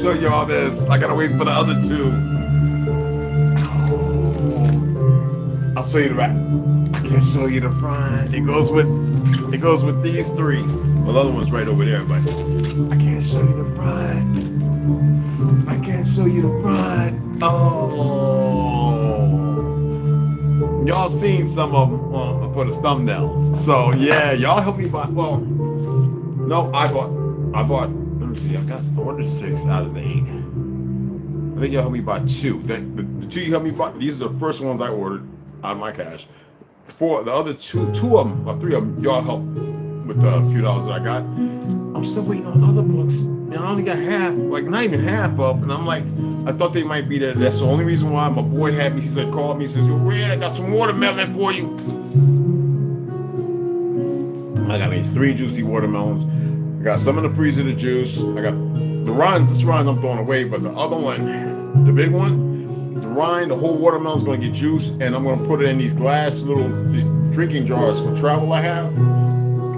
Show y'all this. I gotta wait for the other two. Oh, I'll show you the back. I can't show you the front. It goes with these three. Well, the other one's right over there, but I can't show you the front. I can't show you the front. Oh, y'all seen some of them for the thumbnails. So yeah, y'all help me buy. Well, no, I bought. See, I ordered 6 out of the 8. I think y'all helped me buy 2. The 2 you helped me buy, these are the first ones I ordered out of my cash. For the other 2 of them, or 3 of them, y'all helped with the few dollars that I got. I'm still waiting on other books. And I only got half, like not even half up. And I'm like, I thought they might be there. That's the only reason why my boy had me. He said, called me, he says, yo, Red, I got some watermelon for you. I got me 3 juicy watermelons. I got some in the freezer, the juice. I got the rinds. This rind I'm throwing away, but the other one, the big one, the rind, the whole watermelon's gonna get juice, and I'm gonna put it in these glass these drinking jars for travel I have,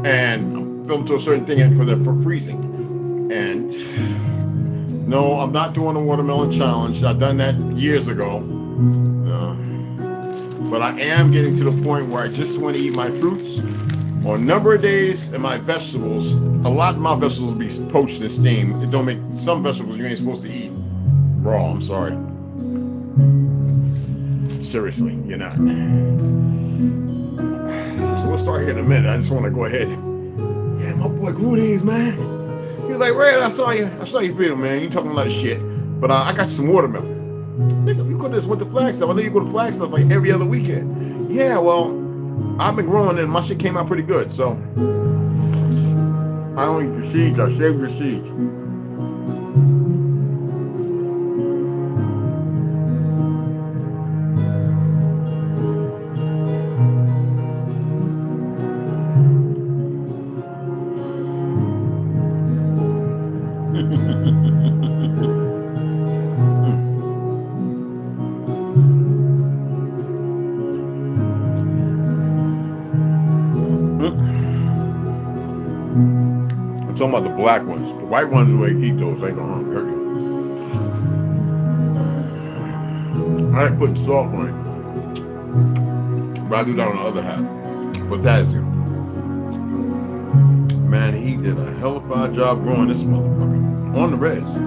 and I'm filling to a certain thing for freezing. And no, I'm not doing a watermelon challenge. I've done that years ago, but I am getting to the point where I just want to eat my fruits on a number of days, and my vegetables. A lot of my vegetables be poached and steamed. It don't make some vegetables you ain't supposed to eat raw. I'm sorry. Seriously, you're not. So we'll start here in a minute. I just want to go ahead. Yeah, my boy Rudy's, man. He's like, Red, I saw you video, man. You talking a lot of shit, but I got some watermelon. Nigga, you could have just went to Flagstaff. I know you go to Flagstaff like every other weekend. Yeah, well, I've been growing and my shit came out pretty good, so I don't eat the seeds, I save the seeds. I'm talking about the black ones. The white ones, who eat those ain't gonna hurt you. I like putting salt on it, but I do that on the other half. Potassium. Man, he did a hell of a fine job growing this motherfucker on the res.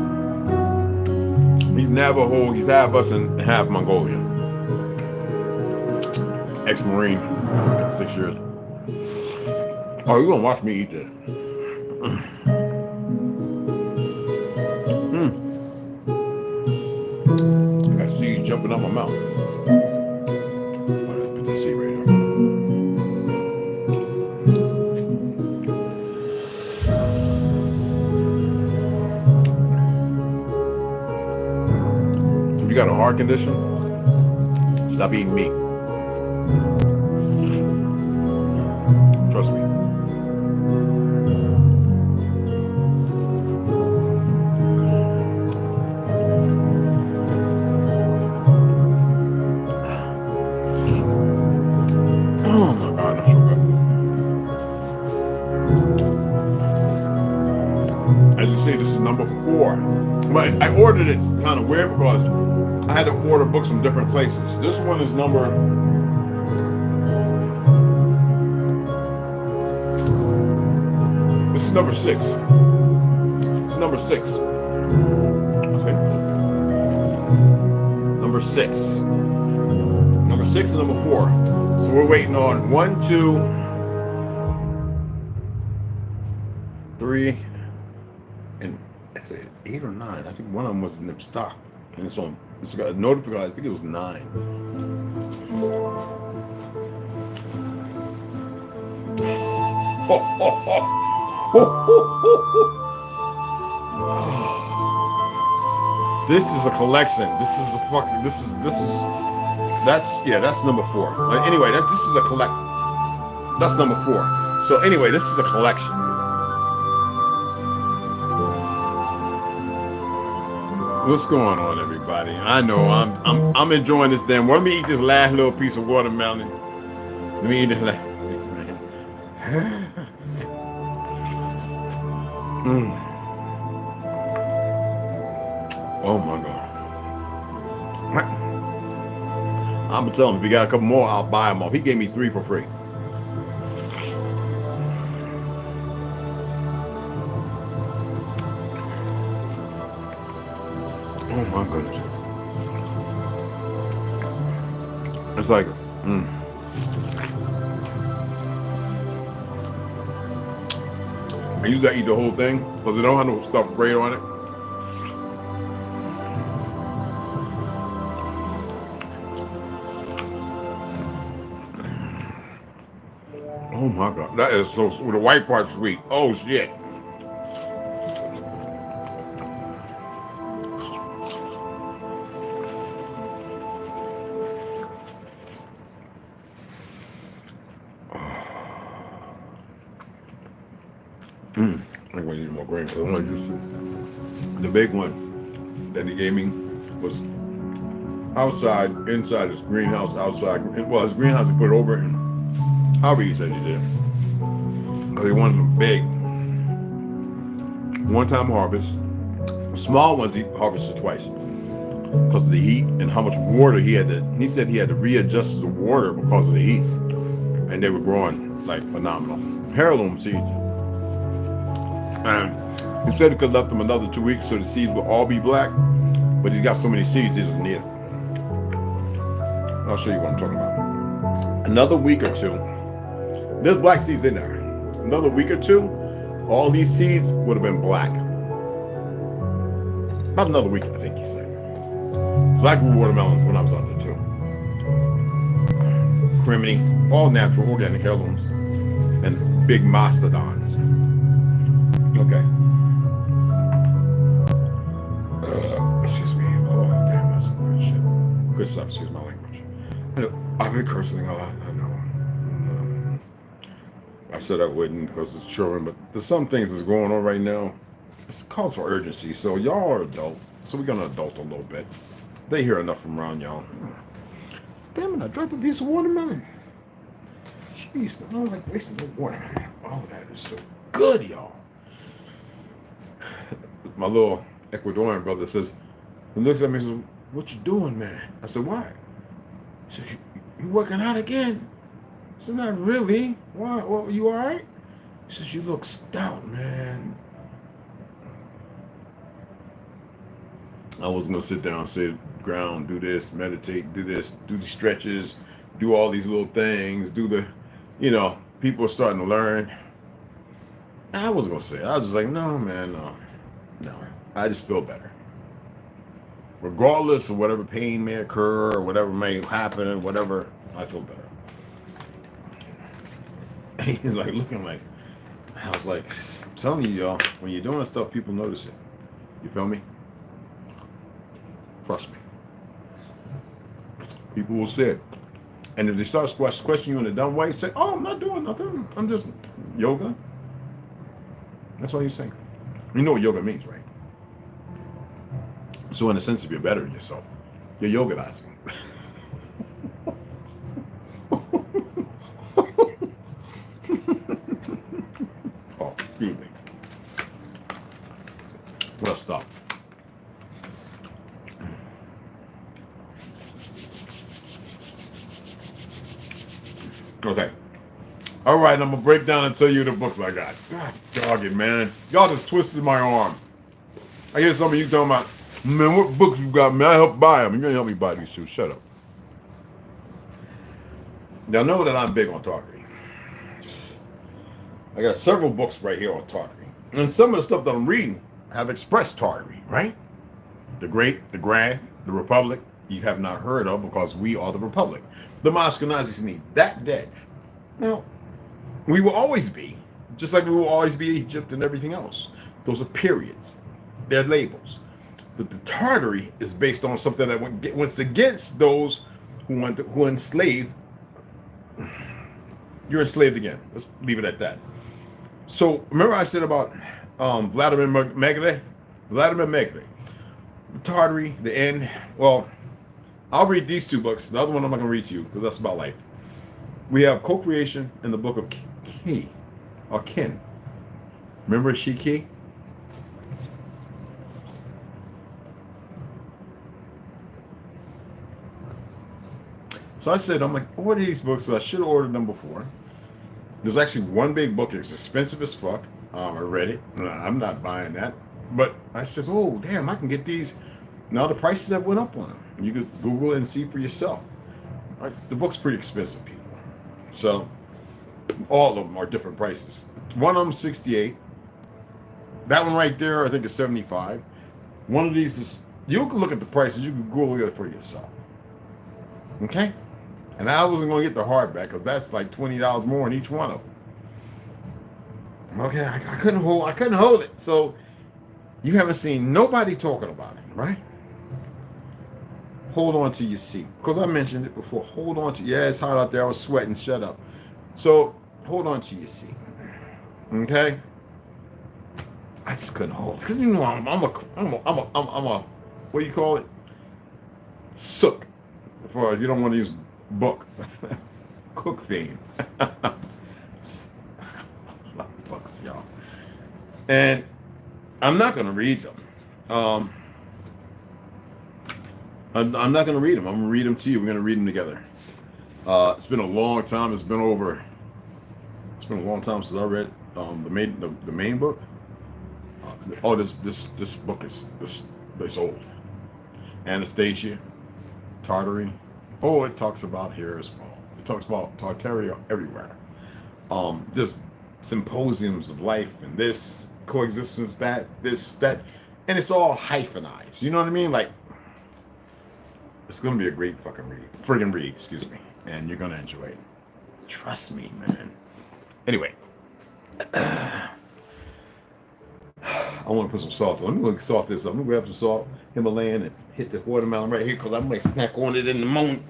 He's Navajo. He's half us and half Mongolian. Ex-Marine, 6 years. Oh, you're gonna watch me eat this. I see you jumping out my mouth. Put this seed right here. If you got a heart condition, stop eating meat. Trust me. Oh my God, that's so good. As you see, this is number 4. But I ordered it kind of weird because I had to order books from different places. This one is number... This is number 6. It's number 6. Okay. Number 6. Number 6 and number 4. So we're waiting on 1, 2, 3, and I said 8 or 9. I think one of them was in the stock. And it's on, it's got notified, I think it was 9. This is a collection. This is a fucking, this is, that's number 4. Anyway, this is a collect. That's number 4. So anyway, this is a collection. What's going on, everybody? I know I'm enjoying this damn. Let me eat this last little piece of watermelon. Let me eat this last. Oh my God. I'm gonna tell him if he got a couple more, I'll buy them off. He gave me 3 for free. Oh my goodness. It's like, I usually I eat the whole thing because it don't have no stuffed bread on it. Oh my God, that is so sweet. The white part's sweet. Oh shit. I'm gonna need more grain. The big one that he gave me was outside, inside his greenhouse, outside. Well, his greenhouse he put over and however he said he did. Because he wanted them big. One-time harvest. Small ones he harvested twice because of the heat and how much water he had to. He said he had to readjust the water because of the heat, and they were growing like phenomenal. Heirloom seeds. And he said he could have left them another 2 weeks so the seeds will all be black, but he's got so many seeds he doesn't need it. I'll show you what I'm talking about. Another week or 2. There's black seeds in there. Another week or 2, all these seeds would have been black. About another week, I think he said. So I grew watermelons when I was out there too. Criminy, all natural, organic heirlooms, and big mastodons. Okay. Excuse me. Oh, damn, that's some good shit. Good stuff, excuse my language. I know, I've been cursing a lot, I know. I said I wouldn't because it's children, but there's some things that's going on right now. It's calls for urgency. So y'all are adult, so we're gonna adult a little bit. They hear enough from around y'all. Damn it! I dropped a piece of watermelon. Jeez, man, I don't like wasting the watermelon. Oh, that is so good, y'all. My little Ecuadorian brother says, he looks at me and says, what you doing, man? I said, why? She said, you working out again? I said, not really. Why? Well, you all right? She says, you look stout, man. I was going to sit down, sit ground, do this, meditate, do this, do the stretches, do all these little things, do the, people are starting to learn. I wasn't going to say it. I was just like, no, man, no. I just feel better. Regardless of whatever pain may occur or whatever may happen and whatever, I feel better. He's like looking like, I was like, I'm telling you, y'all, when you're doing stuff, people notice it. You feel me? Trust me. People will say it. And if they start questioning you in a dumb way, say, oh, I'm not doing nothing. I'm just yoga. That's all you're saying. You know what yoga means, right? So in a sense, if you're bettering yourself, you're yoganizing. Oh, excuse me. Well, stop. Okay. All right, I'm going to break down and tell you the books I got. God dog it, man. Y'all just twisted my arm. I hear some of you talking about, man, what books you got, man? I help buy them. You're going to help me buy these shoes. Shut up. Y'all know that I'm big on targeting. I got several books right here on targeting. And some of the stuff that I'm reading have expressed targeting, right? The Great, the Grand, the Republic, you have not heard of because we are the Republic. The Ashkenazis need that dead. Now, we will always be, just like we will always be Egypt and everything else. Those are periods. They're labels. But the Tartary is based on something that went against those who enslave. You're enslaved again. Let's leave it at that. So remember I said about Vladimir Megre? Vladimir Megre. The Tartary, the end. Well, I'll read these two books. The other one I'm not going to read to you because that's about life. We have co-creation in the book of Ki, or Kin. Remember Shiki? So I said, I'm like, order these books. So I should have ordered them before. There's actually one big book. It's expensive as fuck. I read it. I'm not buying that. But I said, oh, damn, I can get these. Now the prices have went up on them. You could Google it and see for yourself. The book's pretty expensive, people. So all of them are different prices. One of them 68. That one right there, I think is 75. One of these is, you can look at the prices. You can Google it for yourself. Okay? And I wasn't going to get the hardback because that's like $20 more in each one of them. Okay, I couldn't hold it. So you haven't seen nobody talking about it, right? Hold on to your seat. Because I mentioned it before. Hold on to, yeah, it's hot out there. I was sweating. Shut up. So hold on to your seat. Okay? I just couldn't hold it. Because you know I'm a what do you call it? Sook. For you don't want to use book. Cook theme. Books, y'all. And I'm not going to read them. I'm not going to read them. I'm going to read them to you. We're going to read them together. It's been a long time. It's been a long time since I read the main book. This book is old. Anastasia, Tartary. Oh, it talks about here as well. It talks about Tartaria everywhere. Just symposiums of life and this coexistence, that, and it's all hyphenized. You know what I mean? Like, it's gonna be a great friggin' read, excuse me, and you're gonna enjoy it. Trust me, man. Anyway, I want to put some salt. Let me go salt this up. Let me grab some salt, Himalayan, and hit the watermelon right here because I might snack on it in the moment.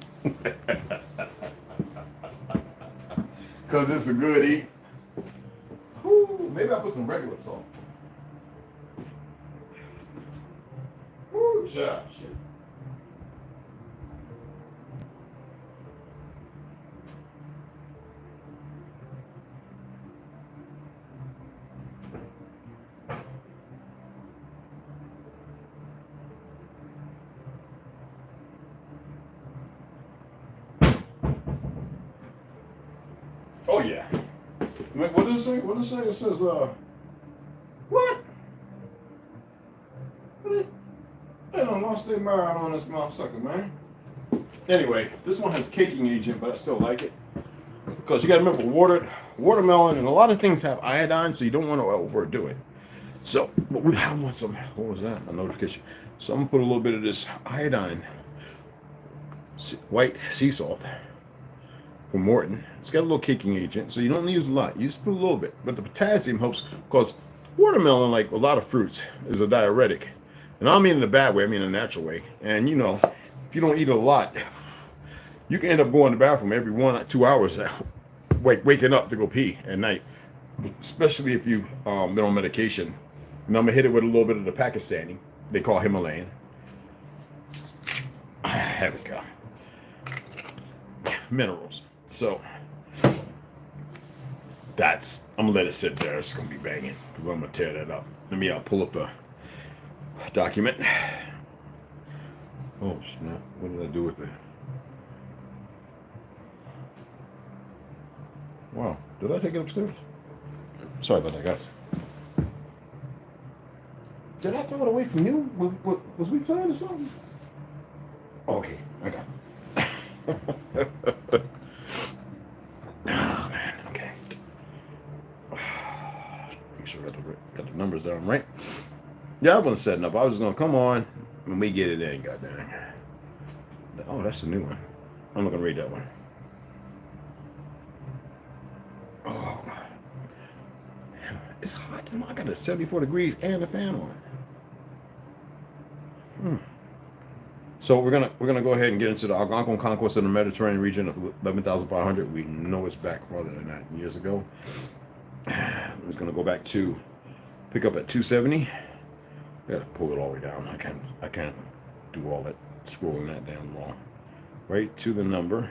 Because it's a good eat. Whew, maybe I'll put some regular salt. Woo, shit. Wait, what does it say? What does it say? It says, what? They don't lost their mind on this motherfucker, man. Anyway, this one has caking agent, but I still like it. Because you got to remember, watermelon and a lot of things have iodine, so you don't want to overdo it. So, but I want some, what was that? A notification. So I'm going to put a little bit of this iodine, white sea salt from Morton. It's got a little caking agent, so you don't use a lot. You just put a little bit. But the potassium helps because watermelon, like a lot of fruits, is a diuretic. And I don't mean in a bad way, I mean in a natural way. And you know, if you don't eat a lot, you can end up going to the bathroom every 1 or 2 hours, waking up to go pee at night, especially if you've been on medication. And I'm going to hit it with a little bit of the Pakistani, they call Himalayan. There we go. Minerals. So that's, I'm going to let it sit there. It's going to be banging because I'm going to tear that up. Let me pull up the document. Oh, snap. What did I do with it? Wow. Did I take it upstairs? Sorry about that, guys. Did I throw it away from you? Was we playing or something? Okay, I got it. Oh, man. Okay. Make sure I got the numbers down right. Yeah, I wasn't setting up. I was just going to come on and we get it in, goddamn. Oh, that's the new one. I'm not going to read that one. Oh, it's hot. I got it 74 degrees and the fan on. So we're gonna go ahead and get into the Algonquin conquest of the Mediterranean region of 11,500. We know it's back farther than that, years ago. I'm just gonna go back to pick up at 270. I gotta pull it all the way down. I can't do all that scrolling that down long. Right to the number.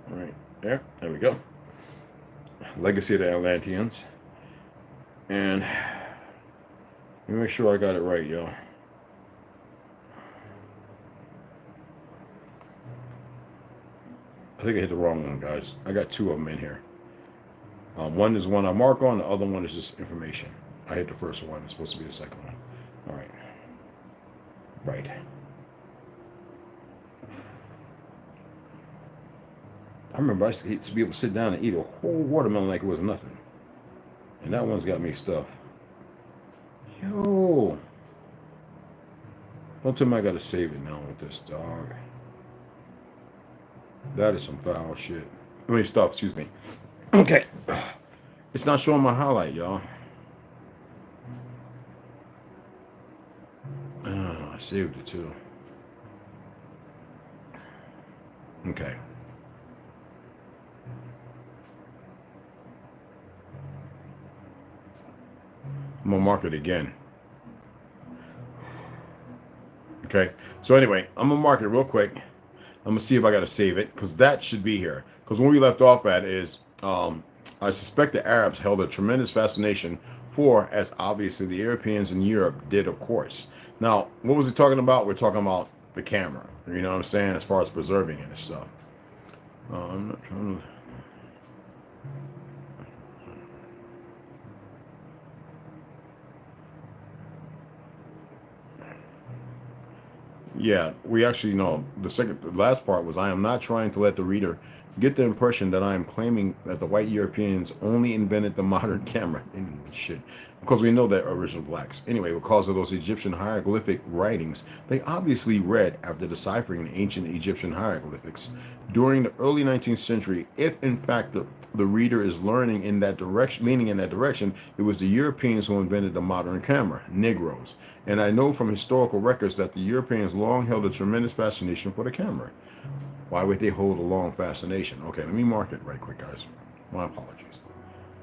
Right there. There we go. Legacy of the Atlanteans. And let me make sure I got it right, y'all. I think I hit the wrong one, guys. I got two of them in here. One is one I mark on. The other one is just information. I hit the first one. It's supposed to be the second one. All right. Right. I remember I used to be able to sit down and eat a whole watermelon like it was nothing. And that one's got me stuffed. Yo. Don't tell me I got to save it now with this, dog. That is some foul shit. I mean, stuff, excuse me. Okay. It's not showing my highlight, y'all. Oh, I saved it too. Okay. I'm gonna mark it again. Okay. So anyway, I'm gonna mark it real quick. I'm gonna see if I gotta save it because that should be here. Because when we left off at is, I suspect the Arabs held a tremendous fascination for, as obviously the Europeans in Europe did, of course. Now, what was he talking about? We're talking about the camera. You know what I'm saying? As far as preserving it and stuff. I'm not trying to. Yeah, we actually know the last part was I am not trying to let the reader get the impression that I am claiming that the white Europeans only invented the modern camera and shit, because we know they're original blacks. Anyway, because of those Egyptian hieroglyphic writings, they obviously read after deciphering the ancient Egyptian hieroglyphics during the early 19th century. If in fact the reader is leaning in that direction, it was the Europeans who invented the modern camera, Negroes. And I know from historical records that the Europeans long held a tremendous fascination for the camera. Why would they hold a long fascination? Okay, let me mark it right quick, guys. My apologies.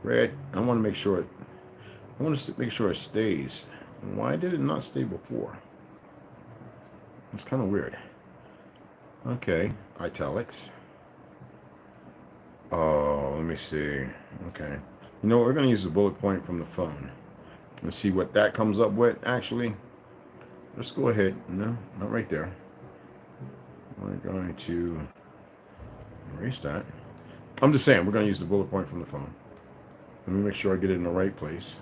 Red, I want to make sure it stays. Why did it not stay before? It's kind of weird. Okay, italics. Oh, let me see. Okay. You know what? We're going to use the bullet point from the phone. Let's see what that comes up with, actually. Let's go ahead. No, not right there. We're going to erase that. I'm just saying, we're going to use the bullet point from the phone. Let me make sure I get it in the right place.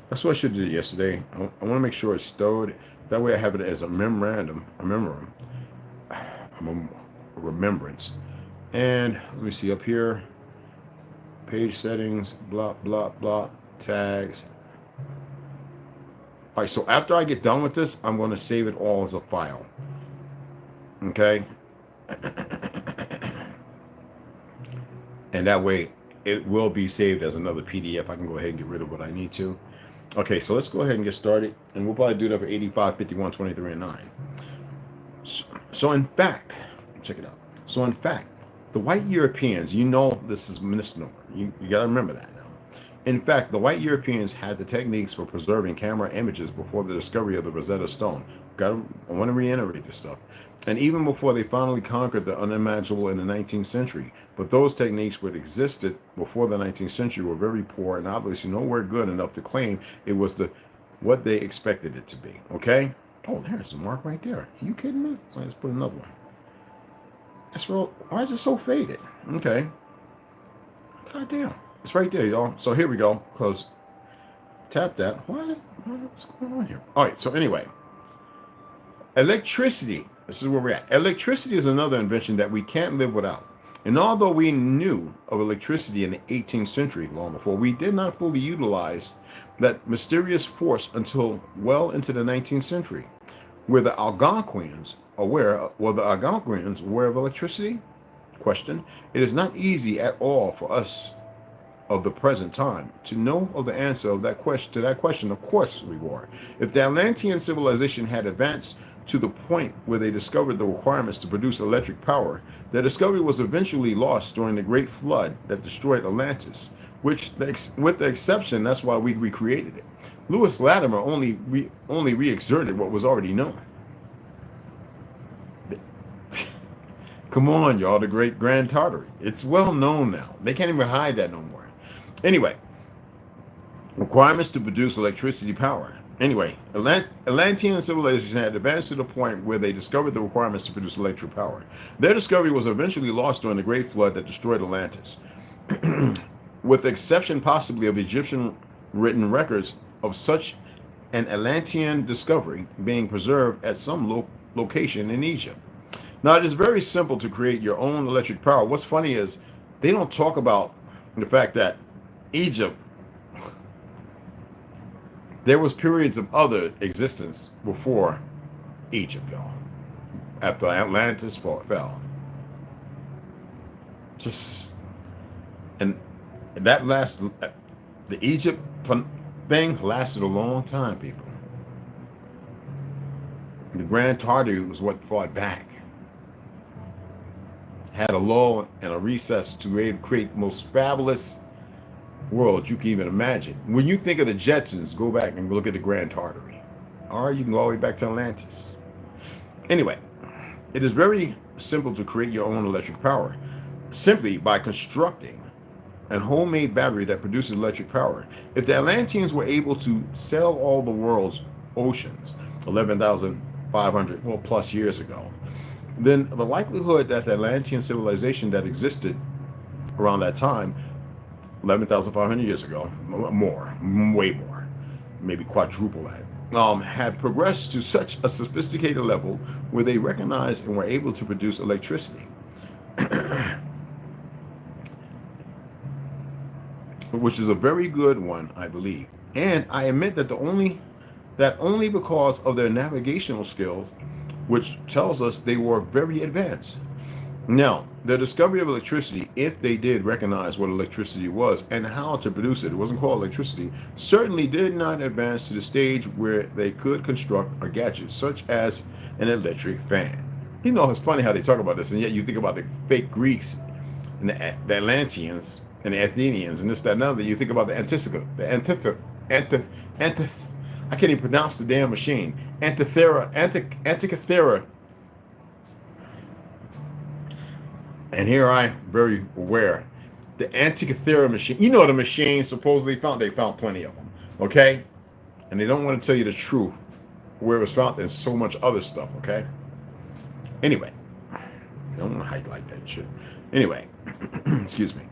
That's what I should have did yesterday. I want to make sure it's stowed. That way I have it as a memorandum, a remembrance. And let me see up here. Page settings, blah, blah, blah, tags. All right, so after I get done with this, I'm going to save it all as a file. Okay? And that way it will be saved as another PDF. I can go ahead and get rid of what I need to. Okay, so let's go ahead and get started. And we'll probably do that for 85, 51, 23, and 9. So in fact, check it out. So in fact, the white Europeans, you know this is misnomer. You got to remember that now. In fact, the white Europeans had the techniques for preserving camera images before the discovery of the Rosetta Stone. I want to reiterate this stuff. And even before they finally conquered the unimaginable in the 19th century. But those techniques which existed before the 19th century were very poor and obviously nowhere good enough to claim it was what they expected it to be. Okay? Oh, there's the mark right there. Are you kidding me? Let's put another one. That's real. Why is it so faded? Okay. God damn. It's right there, y'all. So here we go. Close. Tap that. What's going on here? All right. So anyway, electricity. This is where we're at. Electricity is another invention that we can't live without. And although we knew of electricity in the 18th century, long before, we did not fully utilize that mysterious force until well into the 19th century. Were the Algonquins aware of electricity? Question. It is not easy at all for us of the present time to know of the answer of that question. Of course we were. If the Atlantean civilization had advanced to the point where they discovered the requirements to produce electric power, their discovery was eventually lost during the Great Flood that destroyed Atlantis, which, with the exception, that's why we recreated it. Lewis Latimer only re-exerted what was already known. Come on, y'all, the Great Grand Tartary. It's well known now. They can't even hide that no more. Anyway, requirements to produce electricity power. Anyway, Atlantean civilization had advanced to the point where they discovered the requirements to produce electric power. Their discovery was eventually lost during the Great Flood that destroyed Atlantis, with the exception possibly of Egyptian written records of such an Atlantean discovery being preserved at some location in Egypt. Now, it is very simple to create your own electric power. What's funny is they don't talk about the fact that Egypt, there was periods of other existence before Egypt, y'all. After Atlantis fell. And that the Egypt thing lasted a long time, people. The Grand Tartary was what fought back. Had a lull and a recess to create the most fabulous world you can even imagine. When you think of the Jetsons, go back and look at the Grand Tartary. Or you can go all the way back to Atlantis. Anyway, it is very simple to create your own electric power simply by constructing a homemade battery that produces electric power. If the Atlanteans were able to sell all the world's oceans 11,500 plus years ago, then the likelihood that the Atlantean civilization that existed around that time, 11,500 years ago, way more, maybe quadruple that, had progressed to such a sophisticated level where they recognized and were able to produce electricity. Which is a very good one, I believe. And I admit that only because of their navigational skills, which tells us they were very advanced. Now, the discovery of electricity, if they did recognize what electricity was and how to produce it wasn't called electricity, certainly did not advance to the stage where they could construct a gadget such as an electric fan. You know, it's funny how they talk about this, and yet you think about the fake Greeks and the Atlanteans and the Athenians and this, that, and other. You think about the I can't even pronounce the damn machine. Antikythera. And here I'm very aware. The Antikythera machine. You know the machine supposedly they found plenty of them. Okay? And they don't want to tell you the truth. Where it was found, there's so much other stuff, okay? Anyway. I don't want to highlight that shit. Anyway. Excuse me.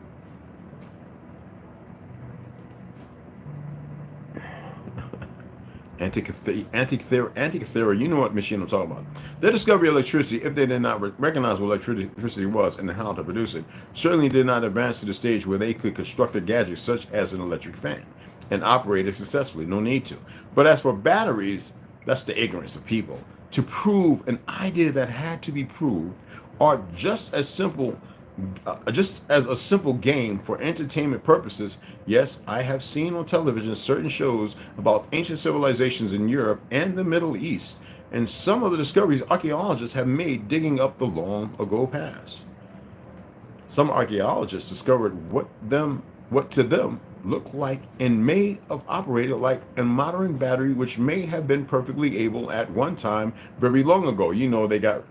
Antikythera, you know what machine I'm talking about. Their discovery of electricity, if they did not recognize what electricity was and how to produce it, certainly did not advance to the stage where they could construct a gadget such as an electric fan and operate it successfully. No need to. But as for batteries, that's the ignorance of people. To prove an idea that had to be proved, are just as simple just as a simple game for entertainment purposes. Yes, I have seen on television certain shows about ancient civilizations in Europe and the Middle East, and some of the discoveries archaeologists have made digging up the long ago past. Some archaeologists discovered what to them looked like and may have operated like a modern battery, which may have been perfectly able at one time very long ago. You know, they got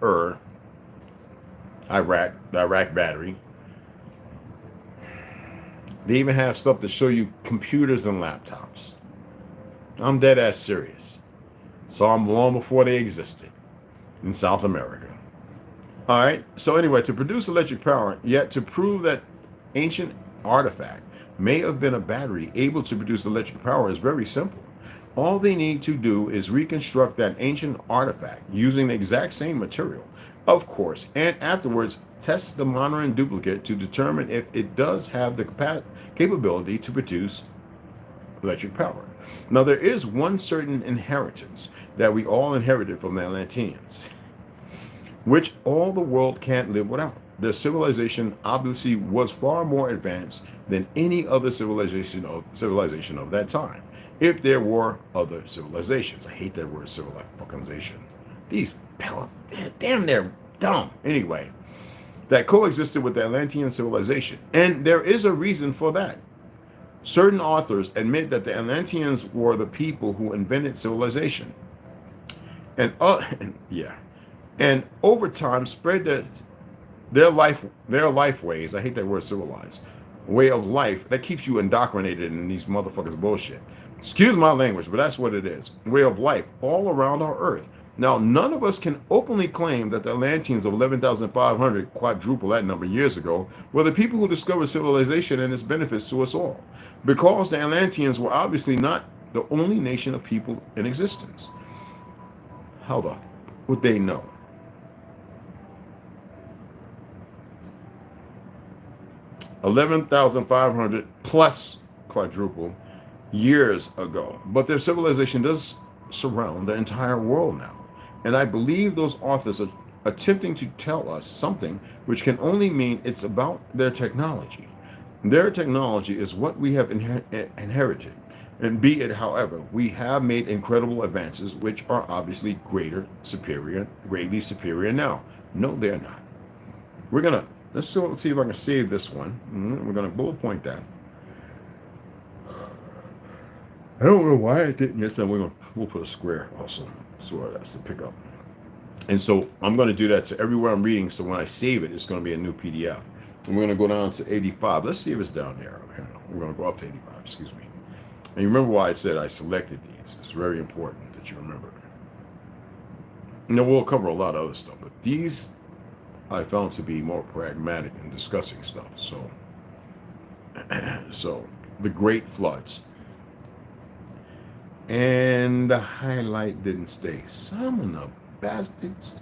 Iraq battery. They even have stuff to show you computers and laptops. I'm dead ass serious. Saw them long before they existed in South America. All right. So anyway, to produce electric power, yet to prove that ancient artifact may have been a battery able to produce electric power is very simple. All they need to do is reconstruct that ancient artifact using the exact same material, of course, and afterwards test the modern duplicate to determine if it does have the capability to produce electric power. Now, there is one certain inheritance that we all inherited from the Atlanteans, which all the world can't live without. Their civilization obviously was far more advanced than any other civilization of that time, if there were other civilizations. I hate that word, civilization. These damn, they're dumb. Anyway, that coexisted with the Atlantean civilization, and there is a reason for that. Certain authors admit that the Atlanteans were the people who invented civilization, and over time spread their life ways. I hate that word, civilized way of life that keeps you indoctrinated in these motherfuckers bullshit. Excuse my language, but that's what it is. Way of life all around our earth. Now, none of us can openly claim that the Atlanteans of 11,500, quadruple that number years ago, were the people who discovered civilization and its benefits to us all, because the Atlanteans were obviously not the only nation of people in existence. How the would they know? $11,500 plus quadruple years ago, but their civilization does surround the entire world now. And I believe those authors are attempting to tell us something which can only mean it's about their technology. Their technology is what we have inherited. And be it, however, we have made incredible advances, which are obviously greatly superior now. No, they're not. Let's see if I can save this one. We're gonna bullet point that. I don't know why I didn't. Yes, we'll put a square also. So that's the pickup. And so I'm going to do that to everywhere I'm reading. So when I save it, it's going to be a new PDF. And we're going to go down to 85. Let's see if it's down there. Okay. We're going to go up to 85. Excuse me. And you remember why I said I selected these. It's very important that you remember. We'll cover a lot of other stuff, but these I found to be more pragmatic in discussing stuff. So, the Great Floods. And the highlight didn't stay. Some of the bastards.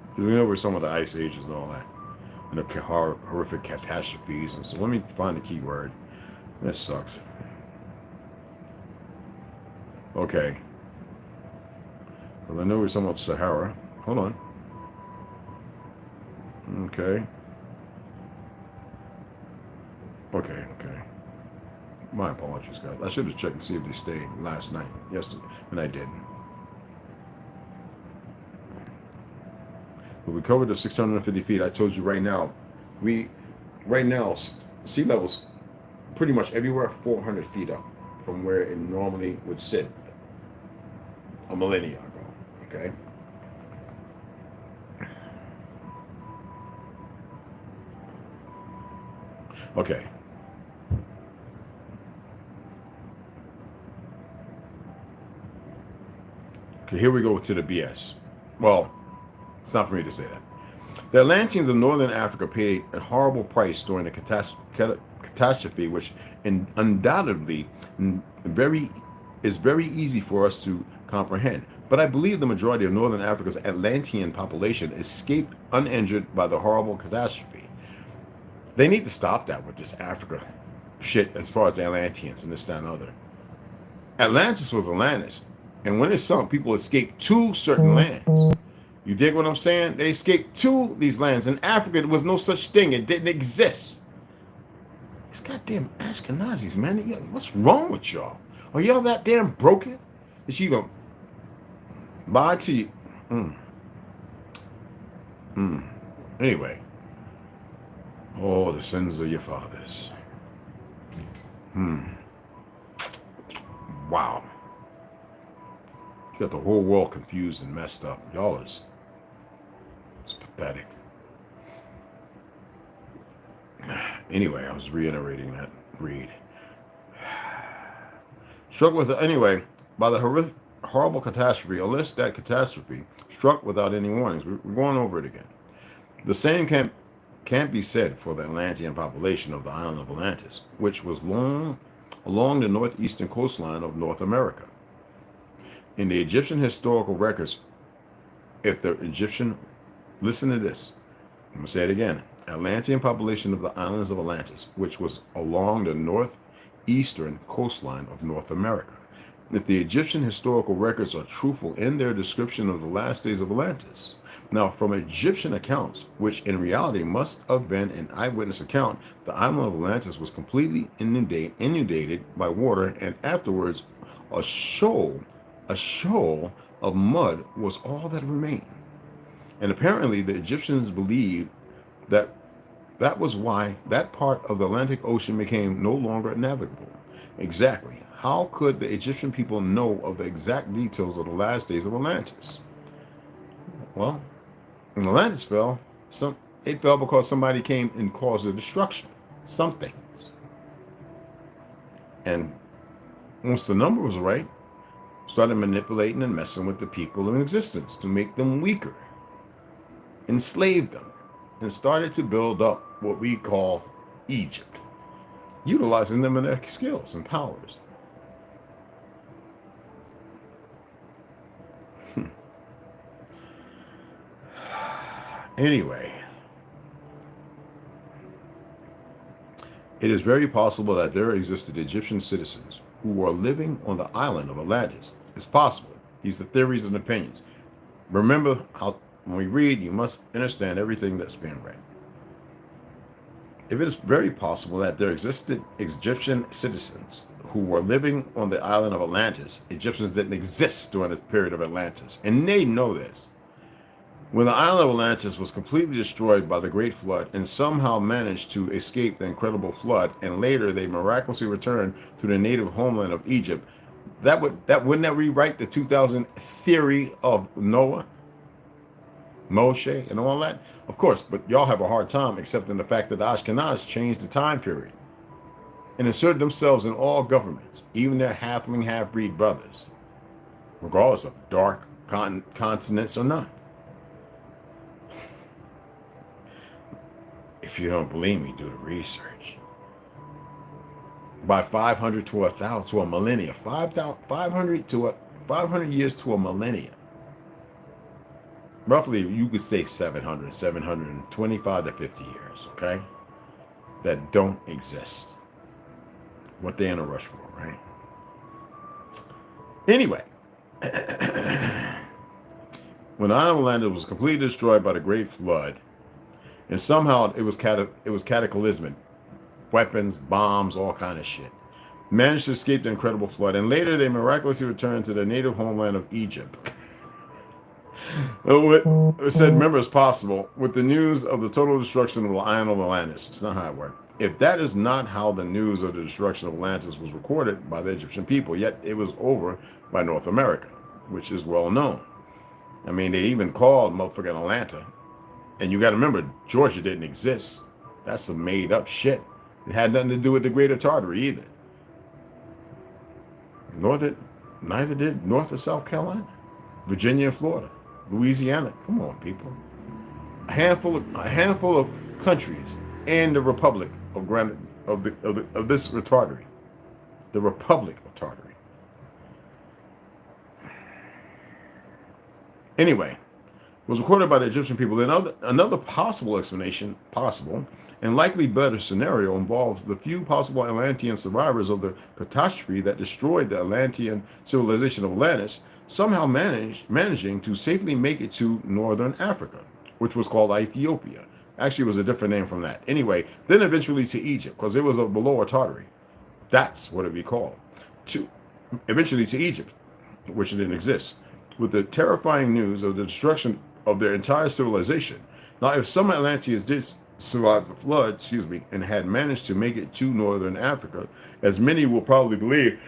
Because we know where some of the ice ages and all that. And the horrific catastrophes. And so let me find the key word. That sucks. Okay. Well, I know we're talking about Sahara. Hold on. Okay. My apologies, guys. I should have checked and see if they stayed last night, yesterday, and I didn't. But we covered the 650 feet. I told you right now, sea levels pretty much everywhere 400 feet up from where it normally would sit a millennia ago. Okay. Okay. Okay, here we go to the BS. Well, it's not for me to say that. The Atlanteans of northern Africa paid a horrible price during the catastrophe, which undoubtedly very is very easy for us to comprehend. But I believe the majority of northern Africa's Atlantean population escaped uninjured by the horrible catastrophe. They need to stop that with this Africa shit as far as Atlanteans and this, that, and other. Atlantis was Atlantis. And when it sunk, people escaped to certain lands. You dig what I'm saying? They escaped to these lands. In Africa, there was no such thing. It didn't exist. These goddamn Ashkenazis, man. What's wrong with y'all? Are y'all that damn broken? Is she gonna lie to you? Anyway. Oh, the sins of your fathers. Wow. You got the whole world confused and messed up. Y'all is pathetic. Anyway, I was reiterating that read. Struck with anyway by the horrible catastrophe, unless that catastrophe struck without any warnings. We're going over it again. The same can't be said for the Atlantean population of the island of Atlantis, which was long along the northeastern coastline of North America. In the Egyptian historical records, listen to this. I'm going to say it again. Atlantean population of the islands of Atlantis, which was along the northeastern coastline of North America. If the Egyptian historical records are truthful in their description of the last days of Atlantis. Now, from Egyptian accounts, which in reality must have been an eyewitness account, the island of Atlantis was completely inundated by water, and afterwards a shoal of mud was all that remained. And apparently the Egyptians believed that was why that part of the Atlantic Ocean became no longer navigable. Exactly. How could the Egyptian people know of the exact details of the last days of Atlantis? Well, when Atlantis fell, it fell because somebody came and caused the destruction. Some things. And once the number was right, started manipulating and messing with the people in existence to make them weaker, enslaved them, and started to build up what we call Egypt, utilizing them in their skills and powers. Anyway, it is very possible that there existed Egyptian citizens who were living on the island of Atlantis. It's possible. These are theories and opinions. Remember how when we read, you must understand everything that's being read. If it is very possible that there existed Egyptian citizens who were living on the island of Atlantis, Egyptians didn't exist during the period of Atlantis, and they know this. When the island of Atlantis was completely destroyed by the Great Flood and somehow managed to escape the incredible flood, and later they miraculously returned to the native homeland of Egypt, wouldn't that rewrite the 2000 theory of Noah, Moshe, and all that? Of course, but y'all have a hard time accepting the fact that the Ashkenaz changed the time period and inserted themselves in all governments, even their halfling, half-breed brothers, regardless of dark continents or not. If you don't believe me, do the research. By 500 to 1,000 to a millennia, 500 years to a millennia. Roughly, you could say 725 to 50 years, okay? That don't exist. What they in a rush for, right? Anyway, when the island of Atlantis was completely destroyed by the Great Flood, and somehow it was cataclysmic, weapons, bombs, all kind of shit, managed to escape the incredible flood, and later they miraculously returned to their native homeland of Egypt. It said, remember, it's possible with the news of the total destruction of the island of Atlantis. It's not how it worked. If that is not how the news of the destruction of Atlantis was recorded by the Egyptian people, yet it was over by North America, which is well known. I mean, they even called motherfucking Atlanta. And you got to remember, Georgia didn't exist. That's some made up shit. It had nothing to do with the Greater Tartary either. Neither did North or South Carolina, Virginia and Florida, Louisiana. Come on, people. a handful of countries and the Republic of this Tartary, the Republic of Tartary. Anyway, was recorded by the Egyptian people. Another possible explanation, possible and likely better scenario, involves the few possible Atlantean survivors of the catastrophe that destroyed the Atlantean civilization of Atlantis, somehow managing to safely make it to northern Africa, which was called Ethiopia. Actually, it was a different name from that. Anyway, then eventually to Egypt, because it was below a Tartary. That's what it would be called. Eventually to Egypt, which didn't exist, with the terrifying news of the destruction of their entire civilization. Now, if some Atlanteans did survive the flood, and had managed to make it to northern Africa, as many will probably believe,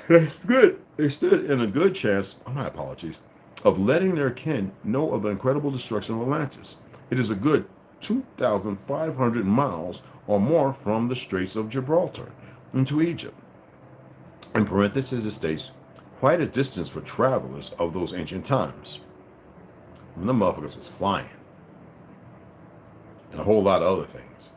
they stood in a good chance, my apologies, of letting their kin know of the incredible destruction of Atlantis. It is a good 2,500 miles or more from the Straits of Gibraltar into Egypt. In parentheses, it states, quite a distance for travelers of those ancient times. And the motherfuckers was flying. And a whole lot of other things.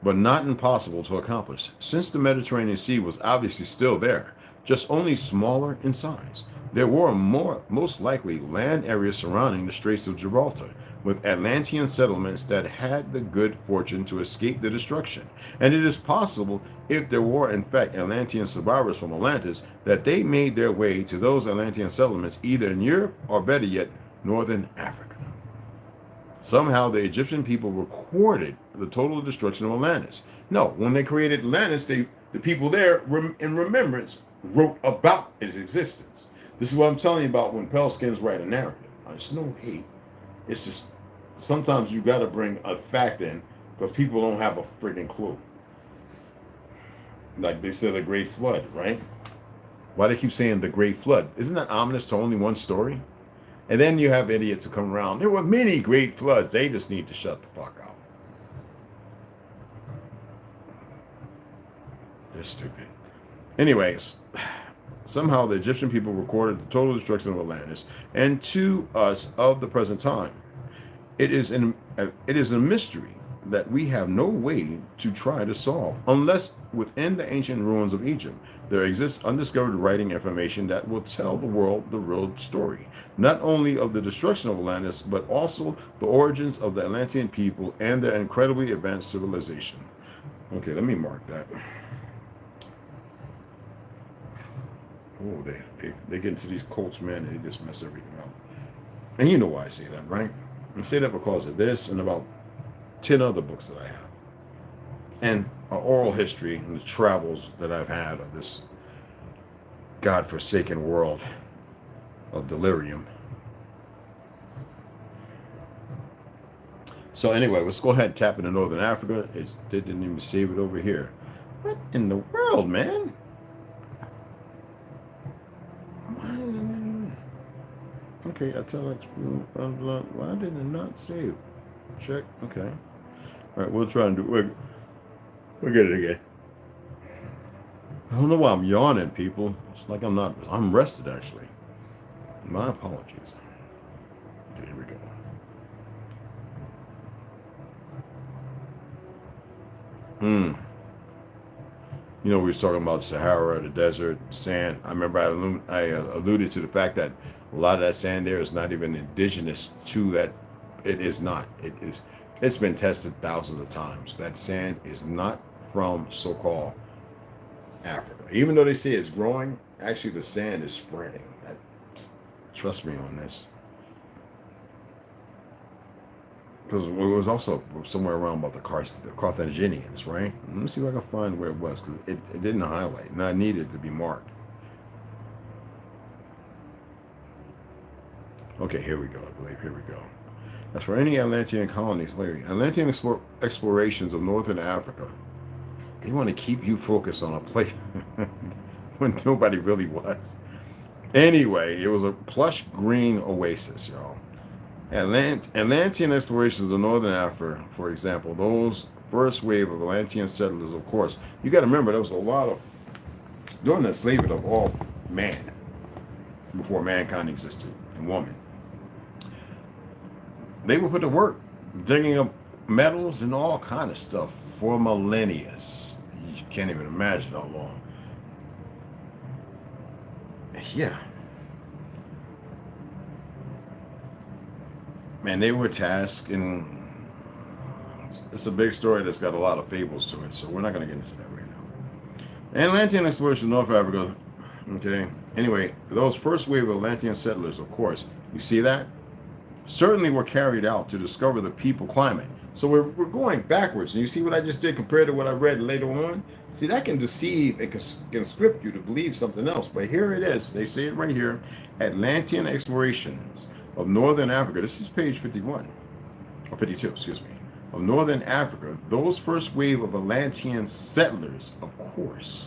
But not impossible to accomplish, since the Mediterranean Sea was obviously still there, just only smaller in size. There were most likely land areas surrounding the Straits of Gibraltar, with Atlantean settlements that had the good fortune to escape the destruction. And it is possible, if there were in fact Atlantean survivors from Atlantis, that they made their way to those Atlantean settlements either in Europe or, better yet, northern Africa. Somehow the Egyptian people recorded the total destruction of Atlantis. No, when they created Atlantis, the people there, in remembrance, wrote about its existence. This is what I'm telling you about when pale skins write a narrative. It's no hate. It's just sometimes you got to bring a fact in because people don't have a freaking clue. Like they said, the Great Flood, right? Why they keep saying the Great Flood? Isn't that ominous to only one story? And then you have idiots who come around. There were many great floods. They just need to shut the fuck up. They're stupid. Anyways, somehow the Egyptian people recorded the total destruction of Atlantis, and to us of the present time, it is a mystery that we have no way to try to solve, unless within the ancient ruins of Egypt there exists undiscovered writing information that will tell the world the real story, not only of the destruction of Atlantis, but also the origins of the Atlantean people and their incredibly advanced civilization. Okay, let me mark that. Oh, they get into these cults, man, and they just mess everything up. And you know why I say that, right? I say that because of this and about 10 other books that I have, and an oral history and the travels that I've had of this godforsaken world of delirium. So anyway, let's go ahead and tap into Northern Africa. They didn't even save it over here. What in the world, man? Okay, I tell that. Why did it not save? Check. Okay. All right, we'll try and do. We'll get it again. I don't know why I'm yawning, people. It's like I'm not. I'm rested, actually. My apologies. Okay, here we go. You know, we was talking about Sahara, the desert, sand. I remember I alluded to the fact that a lot of that sand there is not even indigenous to that. It is not. It is. It's been tested thousands of times. That sand is not from so-called Africa. Even though they say it's growing, actually the sand is spreading. Trust me on this. Because it was also somewhere around about the Carthaginians, right? Let me see if I can find where it was, because it didn't highlight, and I needed to be marked. Okay, here we go, I believe. Here we go. As for any Atlantean colonies, Atlantean explorations of northern Africa, they want to keep you focused on a place when nobody really was. Anyway, it was a plush green oasis, y'all. Atlantean explorations of northern Africa, for example, those first wave of Atlantean settlers, of course, you got to remember there was a lot of, during the enslavement of all man, before mankind existed, and woman, They were put to work digging up metals and all kind of stuff for millennia. You can't even imagine how long. Yeah. Man, they were tasked, and it's a big story that's got a lot of fables to it, so we're not going to get into that right now. Atlantean exploration in North Africa. Okay. Anyway, those first wave of Atlantean settlers, of course, you see that? Certainly were carried out to discover the people climate. So we're going backwards. And you see what I just did compared to what I read later on? See, that can deceive and can script you to believe something else. But here it is. They say it right here. Atlantean explorations of Northern Africa. This is page 51. Or 52, excuse me. Of Northern Africa. Those first wave of Atlantean settlers, of course,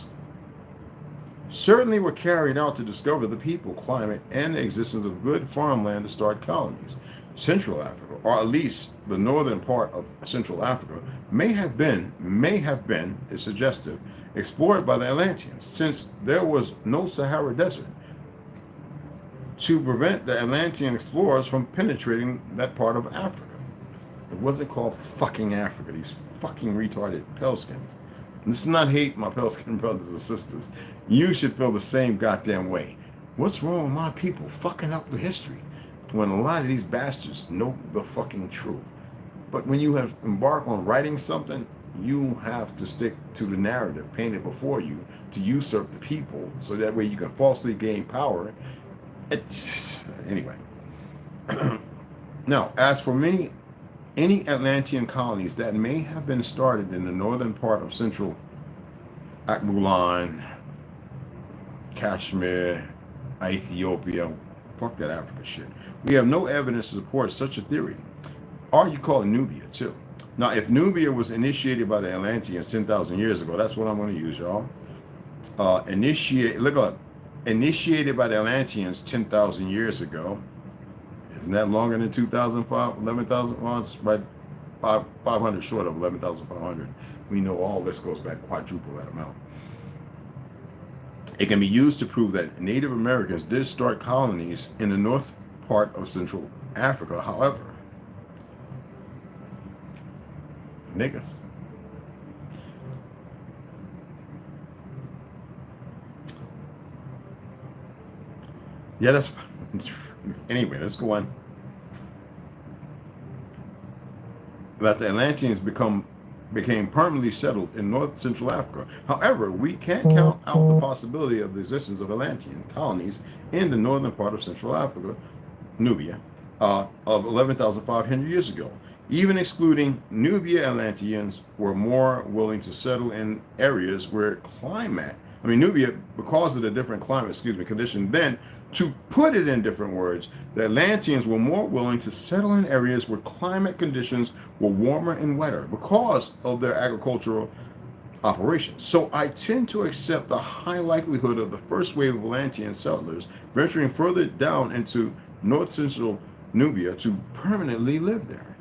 certainly were carried out to discover the people, climate, and the existence of good farmland to start colonies. Central Africa, or at least the northern part of Central Africa, may have been, is suggestive, explored by the Atlanteans, since there was no Sahara Desert, to prevent the Atlantean explorers from penetrating that part of Africa. It wasn't called fucking Africa, these fucking retarded pale skins. This is not hate, my pale skin brothers and sisters. You should feel the same goddamn way. What's wrong with my people fucking up the history when a lot of these bastards know the fucking truth? But when you have embarked on writing something, you have to stick to the narrative painted before you to usurp the people, so that way you can falsely gain power. Anyway. Now, as for any Atlantean colonies that may have been started in the northern part of Central Akmulan, Kashmir, Ethiopia, fuck that Africa shit. We have no evidence to support such a theory. Or you call it Nubia too. Now, if Nubia was initiated by the Atlanteans 10,000 years ago, that's what I'm going to use, y'all. Look up. Initiated by the Atlanteans 10,000 years ago. Isn't that longer than 2,005, 11,000? Well, it's right 500 short of 11,500. We know all this goes back quadruple that amount. It can be used to prove that Native Americans did start colonies in the north part of Central Africa. However, niggas. Yeah, that's... Anyway, let's go on. That the Atlanteans became permanently settled in North Central Africa. However, we can't count out the possibility of the existence of Atlantean colonies in the northern part of Central Africa, Nubia, of 11,500 years ago. Even excluding Nubia, Atlanteans were more willing to settle in areas where Nubia, because of the different climate, condition, then, to put it in different words, the Atlanteans were more willing to settle in areas where climate conditions were warmer and wetter because of their agricultural operations. So I tend to accept the high likelihood of the first wave of Atlantean settlers venturing further down into north central Nubia to permanently live there.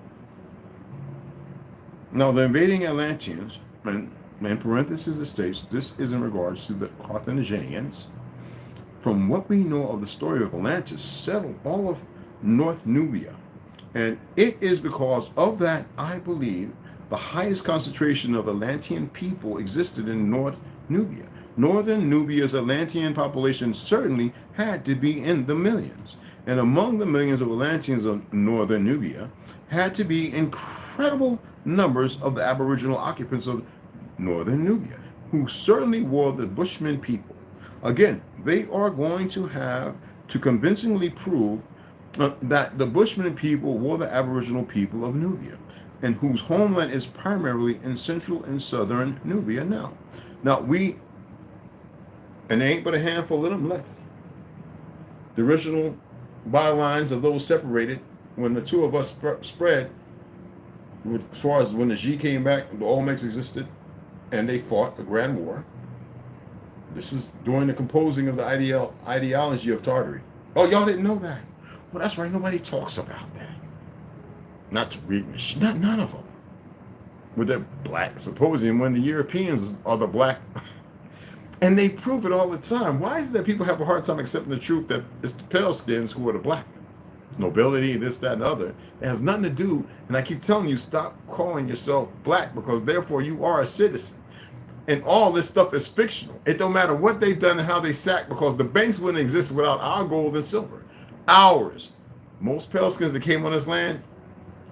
Now, the invading Atlanteans, and in parentheses it states, this is in regards to the Carthaginians, from what we know of the story of Atlantis, settled all of North Nubia. And it is because of that, I believe, the highest concentration of Atlantean people existed in North Nubia. Northern Nubia's Atlantean population certainly had to be in the millions. And among the millions of Atlanteans of Northern Nubia had to be incredible numbers of the Aboriginal occupants of Northern Nubia, who certainly were the Bushman people. Again, they are going to have to convincingly prove that the Bushman people were the Aboriginal people of Nubia, and whose homeland is primarily in central and southern Nubia now. Now, and there ain't but a handful of them left. The original bylines of those separated when the two of us spread, as far as when the G came back, the Olmecs existed, and they fought a grand war. This is during the composing of the ideology of Tartary. Oh, y'all didn't know that? Well, that's right. Nobody talks about that. Not to read, none of them. With their black symposium, when the Europeans are the black, and they prove it all the time. Why is it that people have a hard time accepting the truth that it's the pale skins who are the black? nobility, this, that, and other. It has nothing to do, and I keep telling you, stop calling yourself black, because therefore you are a citizen. And all this stuff is fictional. It don't matter what they've done and how they sack, because the banks wouldn't exist without our gold and silver. Ours. Most pale skins that came on this land,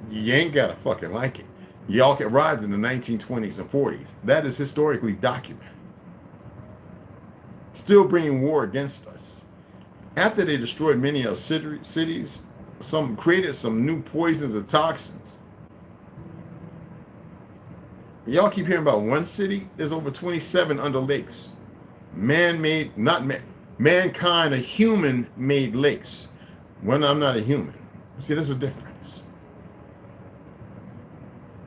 you ain't gotta fucking like it. Y'all get rides in the 1920s and 40s. That is historically documented. Still bringing war against us. After they destroyed many of our cities, some created some new poisons and toxins. Y'all keep hearing about one city. There's over 27 under lakes. Man-made, not man, mankind, a human-made lakes. When I'm not a human. See, there's a difference.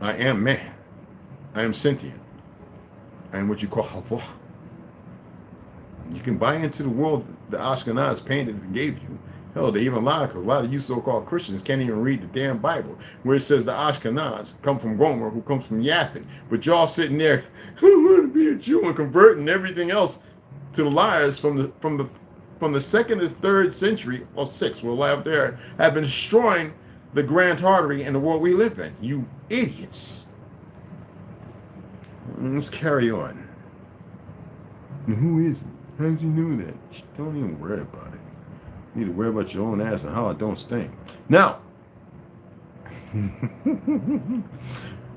I am man. I am sentient. I am what you call Hava. You can buy into the world the Ashkenaz painted and gave you. Hell, they even lie, because a lot of you so-called Christians can't even read the damn Bible, where it says the Ashkenaz come from Gomer, who comes from Yafet. But y'all sitting there, I want to be a Jew, and converting everything else to the liars from the 2nd to 3rd century, or 6th, we'll lie up there, have been destroying the grand artery in the world we live in. You idiots. Let's carry on. And who is it? How does he know that? Don't even worry about it. You need to worry about your own ass and how it don't stink. Now, the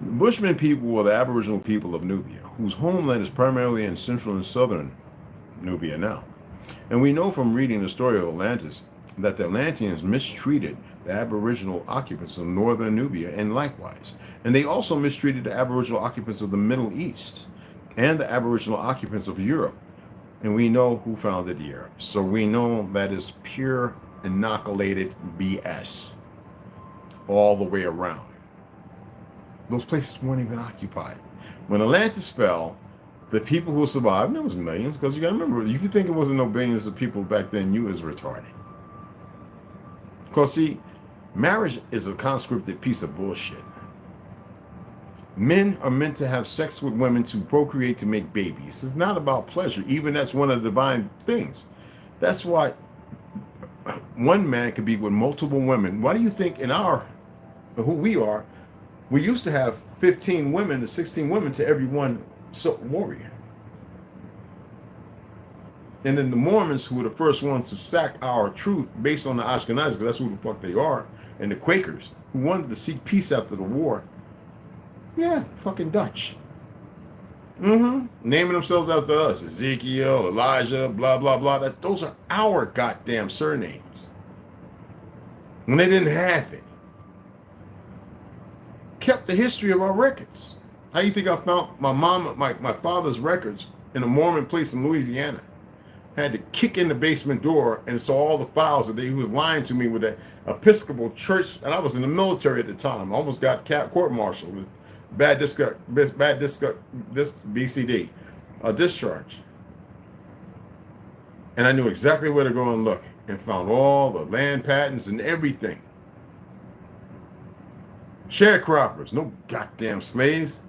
Bushmen people were the Aboriginal people of Nubia, whose homeland is primarily in central and southern Nubia now. And we know from reading the story of Atlantis that the Atlanteans mistreated the Aboriginal occupants of northern Nubia, and likewise. And they also mistreated the Aboriginal occupants of the Middle East and the Aboriginal occupants of Europe. And we know who founded Europe. So we know that is pure inoculated BS all the way around. Those places weren't even occupied. When Atlantis fell, the people who survived, and there was millions, because you got to remember, if you think it wasn't no billions of people back then, you was retarded. Because see, marriage is a conscripted piece of bullshit. Men are meant to have sex with women to procreate, to make babies. It's not about pleasure. Even that's one of the divine things. That's why one man could be with multiple women. Why do you think in who we are, we used to have 15 women to 16 women to every one warrior? And then the Mormons, who were the first ones to sack our truth based on the Ashkenazis, because that's who the fuck they are, and the Quakers, who wanted to seek peace after the war. Yeah, fucking Dutch. Naming themselves after us. Ezekiel, Elijah, blah, blah, blah. Those are our goddamn surnames. When they didn't have it. Kept the history of our records. How do you think I found my father's records in a Mormon place in Louisiana? I had to kick in the basement door and saw all the files that he was lying to me with the Episcopal Church. And I was in the military at the time. I almost got court-martialed with BCD, discharge. And I knew exactly where to go and look, and found all the land patents and everything. Sharecroppers, no goddamn slaves.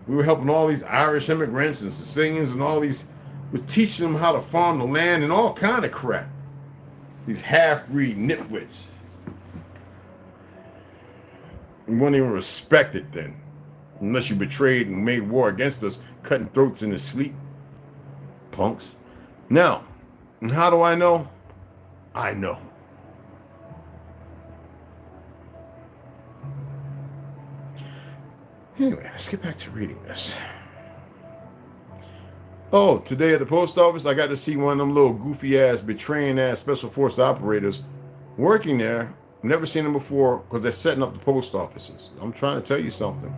We were helping all these Irish immigrants and Sicilians and all these, we're teaching them how to farm the land and all kind of crap. These half-breed nitwits. We weren't even respected then. Unless you betrayed and made war against us, cutting throats in his sleep. Punks. Now, and how do I know? I know. Anyway, let's get back to reading this. Oh, today at the post office, I got to see one of them little goofy-ass, betraying-ass special force operators working there. Never seen them before, because they're setting up the post offices. I'm trying to tell you something.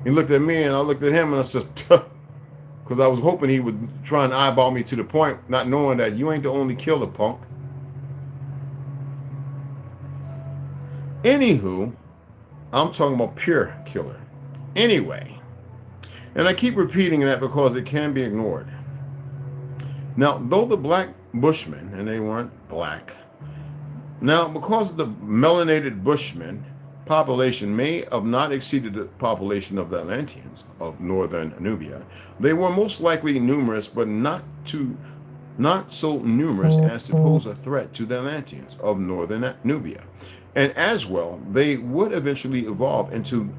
He looked at me and I looked at him and I said, because I was hoping he would try and eyeball me to the point, not knowing that you ain't the only killer, punk. Anywho, I'm talking about pure killer. Anyway, and I keep repeating that because it can be ignored. Now, though the black Bushmen, and they weren't black, now because the melanated Bushmen population may have not exceeded the population of the Atlanteans of northern Nubia, they were most likely numerous, but not so numerous as to pose a threat to the Atlanteans of northern Nubia. And as well, they would eventually evolve into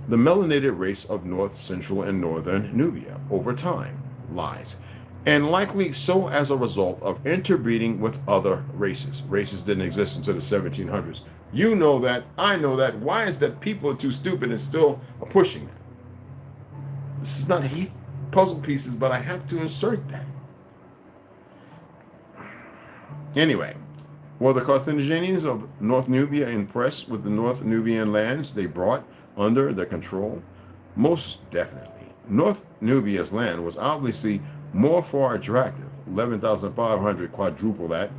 the melanated race of North, Central, and Northern Nubia over time, lies. And likely so as a result of interbreeding with other races. Races didn't exist until the 1700s. You know that. I know that. Why is that people are too stupid and still are pushing it? This is not hate puzzle pieces, but I have to insert that. Anyway, were the Carthaginians of North Nubia impressed with the North Nubian lands they brought under their control? Most definitely. North Nubia's land was obviously more far attractive, 11,500 quadruple that,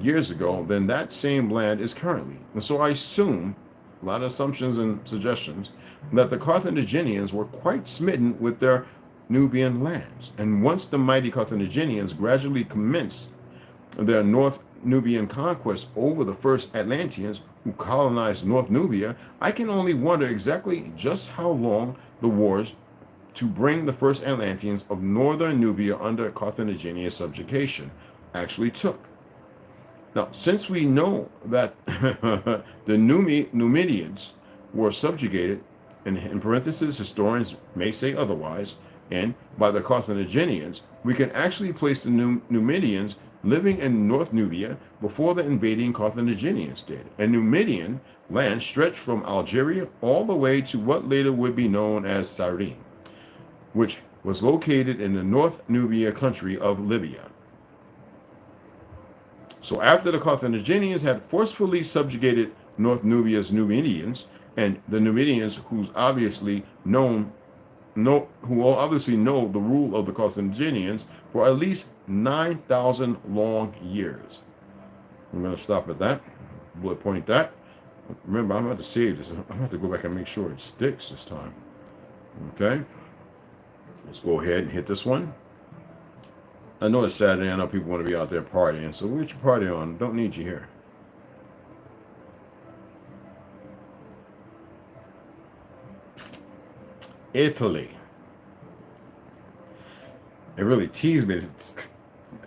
years ago than that same land is currently. And so I assume, a lot of assumptions and suggestions, that the Carthaginians were quite smitten with their Nubian lands. And once the mighty Carthaginians gradually commenced their North Nubian conquest over the first Atlanteans who colonized North Nubia, I can only wonder exactly just how long the wars to bring the first Atlanteans of northern Nubia under Carthaginian subjugation actually took. Now, since we know that the Numidians were subjugated, and in parentheses, historians may say otherwise, and by the Carthaginians, we can actually place the Numidians living in North Nubia before the invading Carthaginians did. And Numidian land stretched from Algeria all the way to what later would be known as Cyrene, which was located in the North Nubia country of Libya. So after the Carthaginians had forcefully subjugated North Nubia's Numidians, and the Numidians who obviously know the rule of the Carthaginians for at least 9,000 long years. I'm going to stop at that. Bullet point that. Remember, I'm about to save this. I'm going to have to go back and make sure it sticks this time. Okay. Let's go ahead and hit this one. I know it's Saturday. I know people want to be out there partying. So get your party on. Don't need you here. Italy. It really teased me. It's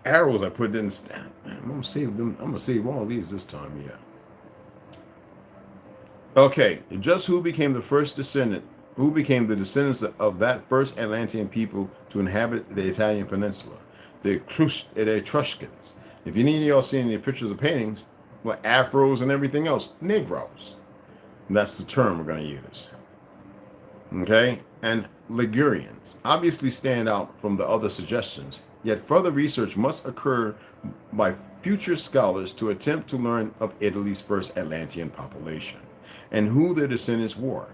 arrows I put in. I'm gonna save them. I'm gonna save all these this time. Yeah. Okay. Just who became the first descendant? Who became the descendants of that first Atlantean people to inhabit the Italian peninsula? The Etruscans. If you need y'all seeing any pictures of paintings, like afros and everything else, Negroes. And that's the term we're going to use. Okay? And Ligurians obviously stand out from the other suggestions, yet further research must occur by future scholars to attempt to learn of Italy's first Atlantean population and who their descendants were.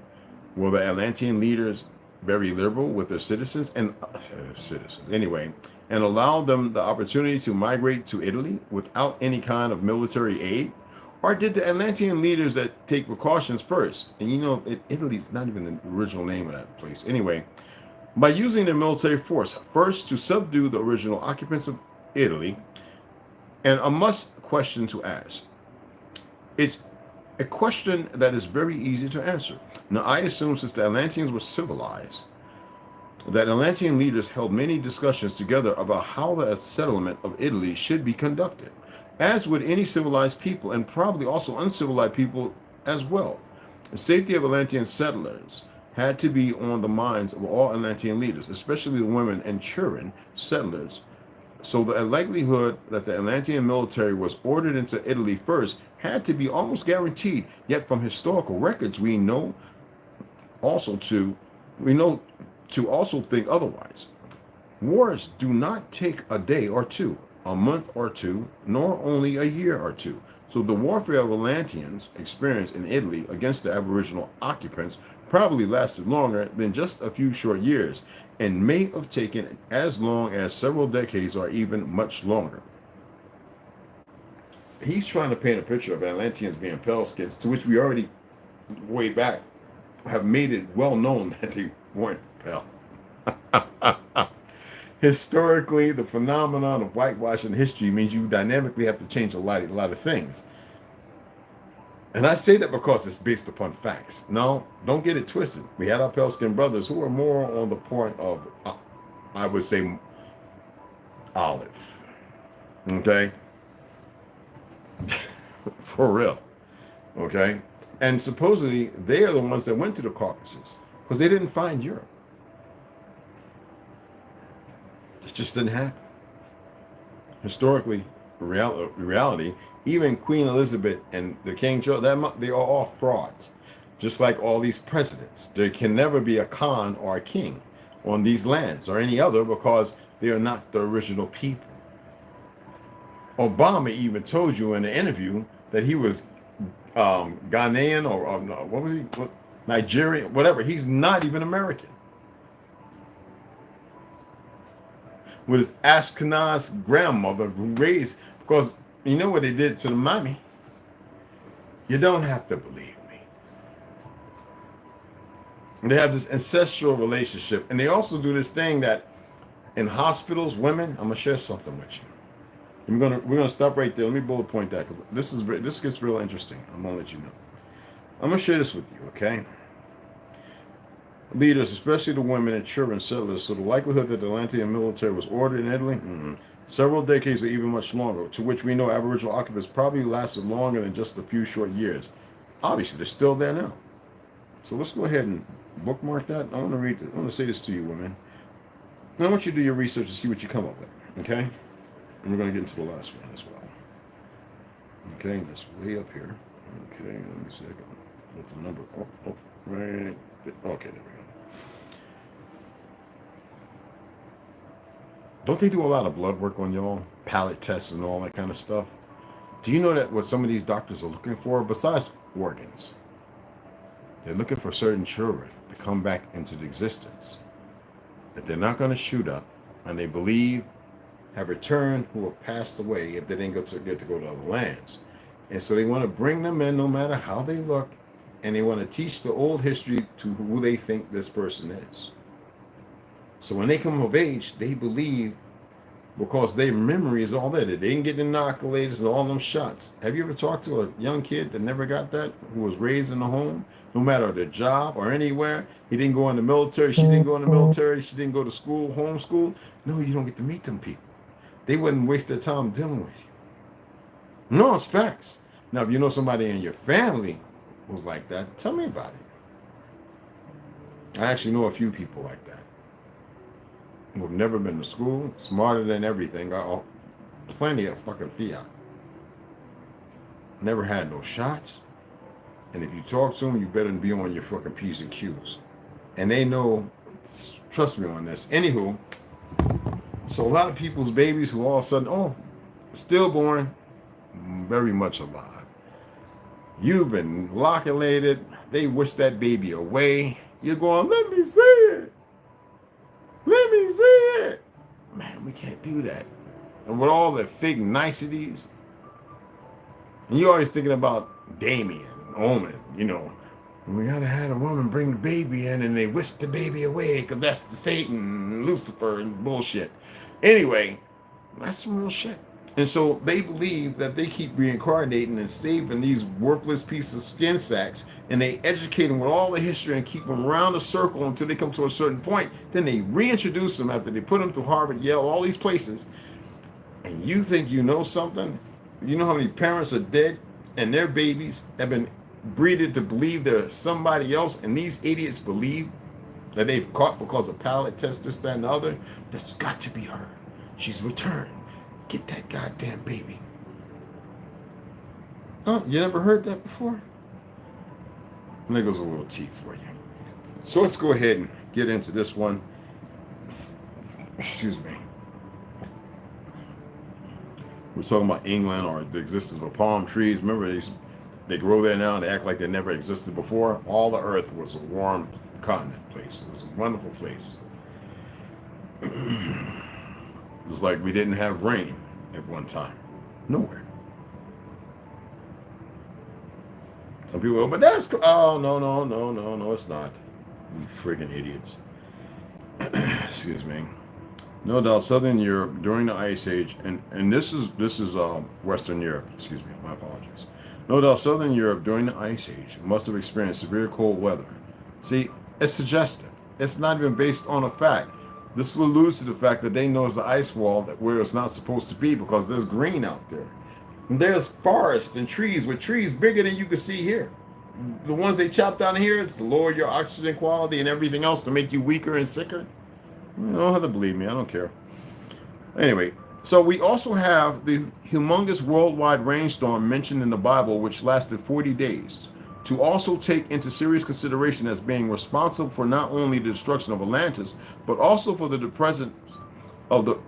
Were the Atlantean leaders very liberal with their citizens and and allowed them the opportunity to migrate to Italy without any kind of military aid? Or did the Atlantean leaders that take precautions first? And you know, Italy's not even the original name of that place. Anyway, by using their military force first to subdue the original occupants of Italy, and a must question to ask. It's a question that is very easy to answer. Now, I assume since the Atlanteans were civilized, that Atlantean leaders held many discussions together about how the settlement of Italy should be conducted, as would any civilized people, and probably also uncivilized people as well. The safety of Atlantean settlers had to be on the minds of all Atlantean leaders, especially the women and children settlers. So the likelihood that the Atlantean military was ordered into Italy first had to be almost guaranteed. Yet from historical records, we know to also think otherwise. Wars do not take a day or two, a month or two, nor only a year or two. So the warfare of Atlanteans experienced in Italy against the Aboriginal occupants probably lasted longer than just a few short years, and may have taken as long as several decades or even much longer. He's trying to paint a picture of Atlanteans being pale skins, to which we already, way back, have made it well known that they weren't pale. Historically, the phenomenon of whitewashing history means you dynamically have to change a lot of things. And I say that because it's based upon facts. No, don't get it twisted. We had our pale-skinned brothers who were more on the point of, I would say, olive. Okay? For real. Okay? And supposedly they are the ones that went to the Caucasus because they didn't find Europe. It just didn't happen. Historically, reality, even Queen Elizabeth and the King Charles, they are all frauds. Just like all these presidents. There can never be a Khan or a king on these lands or any other because they are not the original people. Obama even told you in an interview that he was Ghanaian or what was he? Nigerian, whatever. He's not even American. With his Ashkenaz grandmother who raised, because you know what they did to the mommy. You don't have to believe me. They have this ancestral relationship, and they also do this thing that in hospitals, women. I'm gonna share something with you. We're gonna stop right there. Let me bullet point that because this gets real interesting. I'm gonna let you know. I'm gonna share this with you, okay? Leaders, especially the women and children settlers, so the likelihood that the Atlantean military was ordered in Italy, several decades or even much longer, to which we know Aboriginal occupants probably lasted longer than just a few short years. Obviously, they're still there now. So let's go ahead and bookmark that. I want to read this. I want to say this to you, women. I want you to do your research and see what you come up with, okay? And we're going to get into the last one as well. Okay, that's way up here. Okay, let me see. I can put the number. Right. Okay, there we go. Don't they do a lot of blood work on y'all? Palate tests and all that kind of stuff? Do you know that what some of these doctors are looking for, besides organs, they're looking for certain children to come back into existence that they're not going to shoot up, and they believe have returned who have passed away if they didn't get to go to other lands. And so they want to bring them in no matter how they look, and they want to teach the old history to who they think this person is. So when they come of age, they believe, because their memory is all there, that they didn't get inoculators and all them shots. Have you ever talked to a young kid that never got that, who was raised in the home, no matter their job or anywhere? He didn't go in the military, she didn't go in the military, she didn't go to school, homeschool. No, you don't get to meet them people. They wouldn't waste their time dealing with you. No, it's facts. Now, if you know somebody in your family was like that, tell me about it. I actually know a few people like that who have never been to school, smarter than everything, got plenty of fucking fiat. Never had no shots. And if you talk to them, you better be on your fucking P's and Q's. And they know, trust me on this. Anywho, so a lot of people's babies who all of a sudden, stillborn, very much alive. You've been loculated. They wish that baby away. You're going, let me see it. Let me see it. Man, we can't do that. And with all the fake niceties, and you're always thinking about Damien, Omen, we gotta have a woman bring the baby in and they whisk the baby away because that's the Satan, Lucifer, and bullshit. Anyway, that's some real shit. And so they believe that they keep reincarnating and saving these worthless pieces of skin sacks, and they educate them with all the history and keep them around the circle until they come to a certain point. Then they reintroduce them after they put them through Harvard, Yale, all these places. And you think you know something? You know how many parents are dead and their babies have been breeded to believe they're somebody else, and these idiots believe that they've caught because of palate test, this, that, and the other? That's got to be her. She's returned. Get that goddamn baby. Oh, you never heard that before? And there goes a little tea for you. So let's go ahead and get into this one. Excuse me. We're talking about England or the existence of palm trees. Remember, they grow there now and they act like they never existed before. All the earth was a warm continent place. It was a wonderful place. It was like we didn't have rain at one time. Nowhere. Some people go, but that's... Oh, no, it's not. You freaking idiots. Excuse me. No doubt, Southern Europe during the Ice Age, and this is Western Europe. Excuse me, my apologies. No doubt, Southern Europe during the Ice Age must have experienced severe cold weather. See, it's suggestive. It's not even based on a fact. This alludes to the fact that they know it's the ice wall where it's not supposed to be because there's green out there. And there's forests and trees with trees bigger than you can see here. The ones they chop down here, it's to lower your oxygen quality and everything else to make you weaker and sicker. You don't have to believe me. I don't care. Anyway, so we also have the humongous worldwide rainstorm mentioned in the Bible, which lasted 40 days, to also take into serious consideration as being responsible for not only the destruction of Atlantis, but also for the presence of the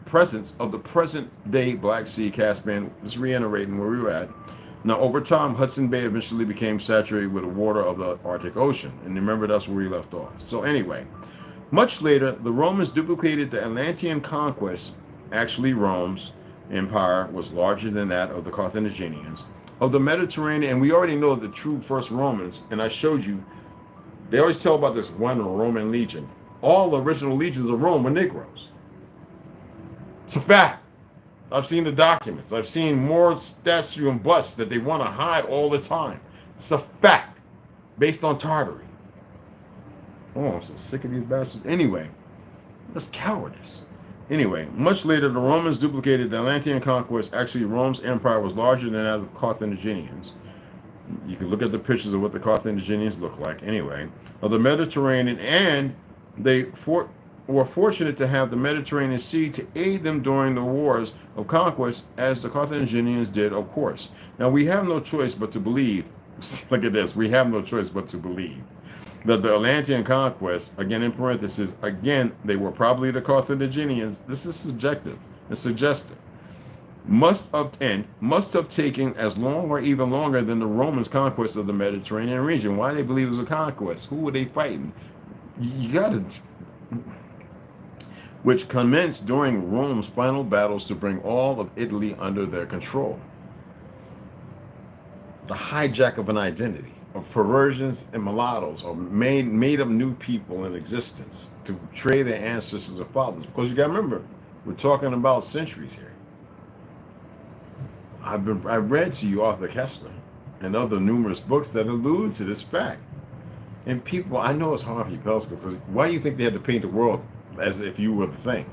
presence of the present day Black Sea, Caspian. Just reiterating where we were at. Now, over time, Hudson Bay eventually became saturated with the water of the Arctic Ocean. And remember, that's where we left off. So anyway, much later, the Romans duplicated the Atlantean conquest. Actually, Rome's empire was larger than that of the Carthaginians, of the Mediterranean. And we already know the true first Romans, and I showed you, they always tell about this one Roman legion. All the original legions of Rome were Negroes. It's a fact. I've seen the documents. I've seen more statue and busts that they want to hide all the time. It's a fact based on Tartary. Oh, I'm so sick of these bastards. Anyway, that's cowardice. Anyway, much later, the Romans duplicated the Atlantean conquest. Actually, Rome's empire was larger than that of the Carthaginians. You can look at the pictures of what the Carthaginians look like. Anyway, of the Mediterranean, and they were fortunate to have the Mediterranean Sea to aid them during the wars of conquest, as the Carthaginians did, of course. Now, we have no choice but to believe, look at this, we have no choice but to believe that the Atlantean conquest, again in parentheses, again, they were probably the Carthaginians, this is subjective and suggestive, must have taken as long or even longer than the Romans' conquest of the Mediterranean region. Why do they believe it was a conquest? Who were they fighting? You gotta... which commenced during Rome's final battles to bring all of Italy under their control. The hijack of an identity, of perversions and mulattoes, or made up new people in existence to betray their ancestors or fathers. Because you got to remember, we're talking about centuries here. I read to you Arthur Koestler and other numerous books that allude to this fact. And people, I know it's hard for you, because why do you think they had to paint the world as if you were the thing?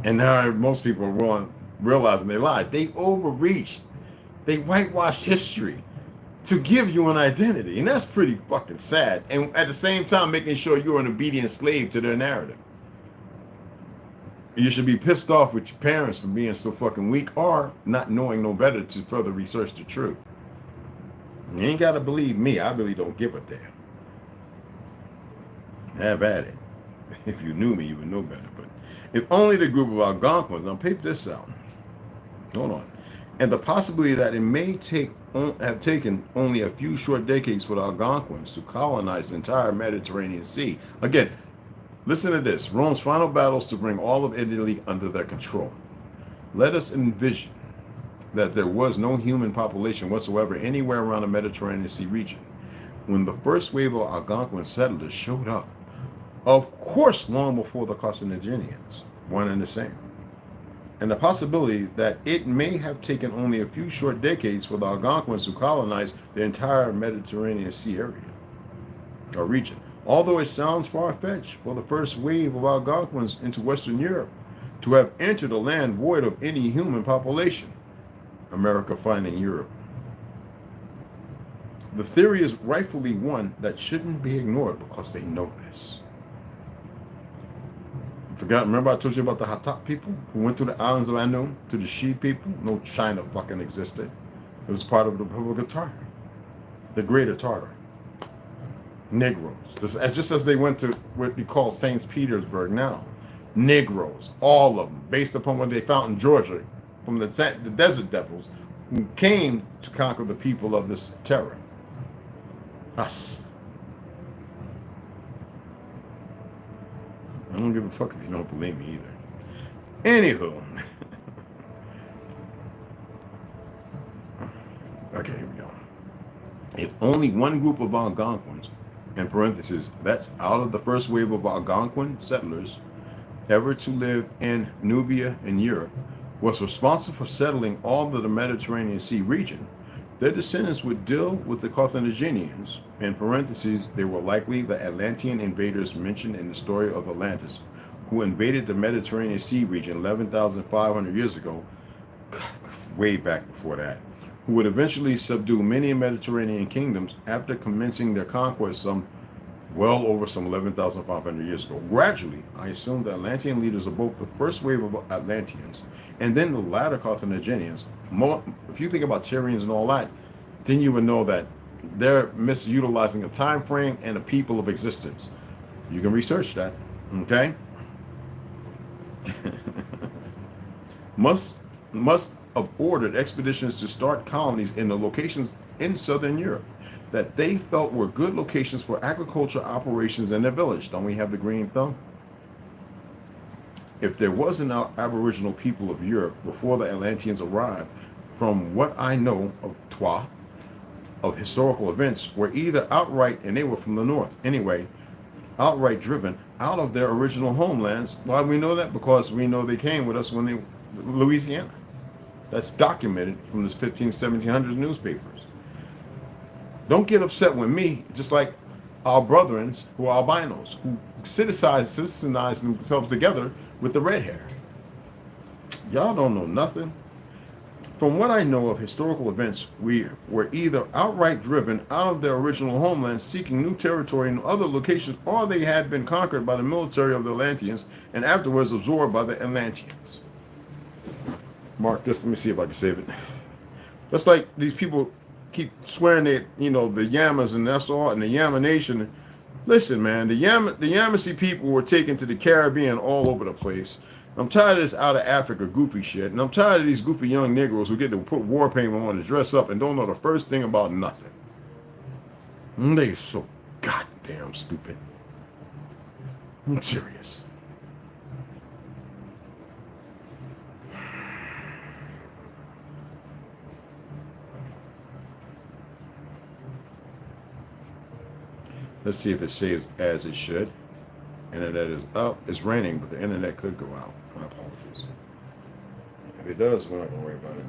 And now most people are realizing they lied. They overreached. They whitewashed history to give you an identity. And that's pretty fucking sad. And at the same time, making sure you're an obedient slave to their narrative. You should be pissed off with your parents for being so fucking weak, or not knowing no better to further research the truth. You ain't got to believe me. I really don't give a damn. Have at it. If you knew me, you would know better. But if only the group of Algonquins, now peep this out. Hold on. And the possibility that it may have taken only a few short decades for the Algonquins to colonize the entire Mediterranean Sea. Again, listen to this. Rome's final battles to bring all of Italy under their control. Let us envision that there was no human population whatsoever anywhere around the Mediterranean Sea region when the first wave of Algonquin settlers showed up. Of course, long before the Carthaginians, one and the same. And the possibility that it may have taken only a few short decades for the Algonquins to colonize the entire Mediterranean Sea area or region. Although it sounds far-fetched for the first wave of Algonquins into Western Europe to have entered a land void of any human population, America finding Europe. The theory is rightfully one that shouldn't be ignored because they know this. Remember I told you about the Hattap people who went to the islands of Anu, to the Shi people? No China fucking existed. It was part of the Republic of Tartar, the Greater Tartar. Negroes, just as they went to what we call St. Petersburg now. Negroes, all of them, based upon what they found in Georgia from the Desert Devils, who came to conquer the people of this terror. Us. I don't give a fuck if you don't believe me either. Anywho. Okay, here we go. If only one group of Algonquins, in parentheses, that's out of the first wave of Algonquin settlers ever to live in Nubia in Europe, was responsible for settling all of the Mediterranean Sea region, their descendants would deal with the Carthaginians. In parentheses, they were likely the Atlantean invaders mentioned in the story of Atlantis, who invaded the Mediterranean Sea region 11,500 years ago, way back before that, who would eventually subdue many Mediterranean kingdoms after commencing their conquest well over some 11,500 years ago. Gradually, I assume the Atlantean leaders of both the first wave of Atlanteans and then the latter Carthaginians, if you think about Tyrians and all that, then you would know that they're misutilizing a time frame and a people of existence. You can research that, okay? must have ordered expeditions to start colonies in the locations in southern Europe that they felt were good locations for agriculture operations in their village. Don't we have the green thumb? If there was an aboriginal people of Europe before the Atlanteans arrived, from what I know of TRU, of historical events, were either outright, and they were from the north anyway, outright driven out of their original homelands. Why do we know that? Because we know they came with us when they, Louisiana. That's documented from the 1700s newspapers. Don't get upset with me, just like our brethren who are albinos, who citizenized themselves together with the red hair. Y'all don't know nothing. From what I know of historical events, we were either outright driven out of their original homeland seeking new territory in other locations, or they had been conquered by the military of the Atlanteans and afterwards absorbed by the Atlanteans. Mark this, let me see if I can save it. That's like these people keep swearing that, you know, the Yamas and that's all, and the Yama Nation. Listen, man, the Yamasee people were taken to the Caribbean all over the place. I'm tired of this out of Africa goofy shit, and I'm tired of these goofy young Negroes who get to put war paint on to dress up and don't know the first thing about nothing. They so goddamn stupid. I'm serious. Let's see if it saves as it should. Internet is up. It's raining, but the internet could go out. My apologies. If it does, we're not going to worry about it.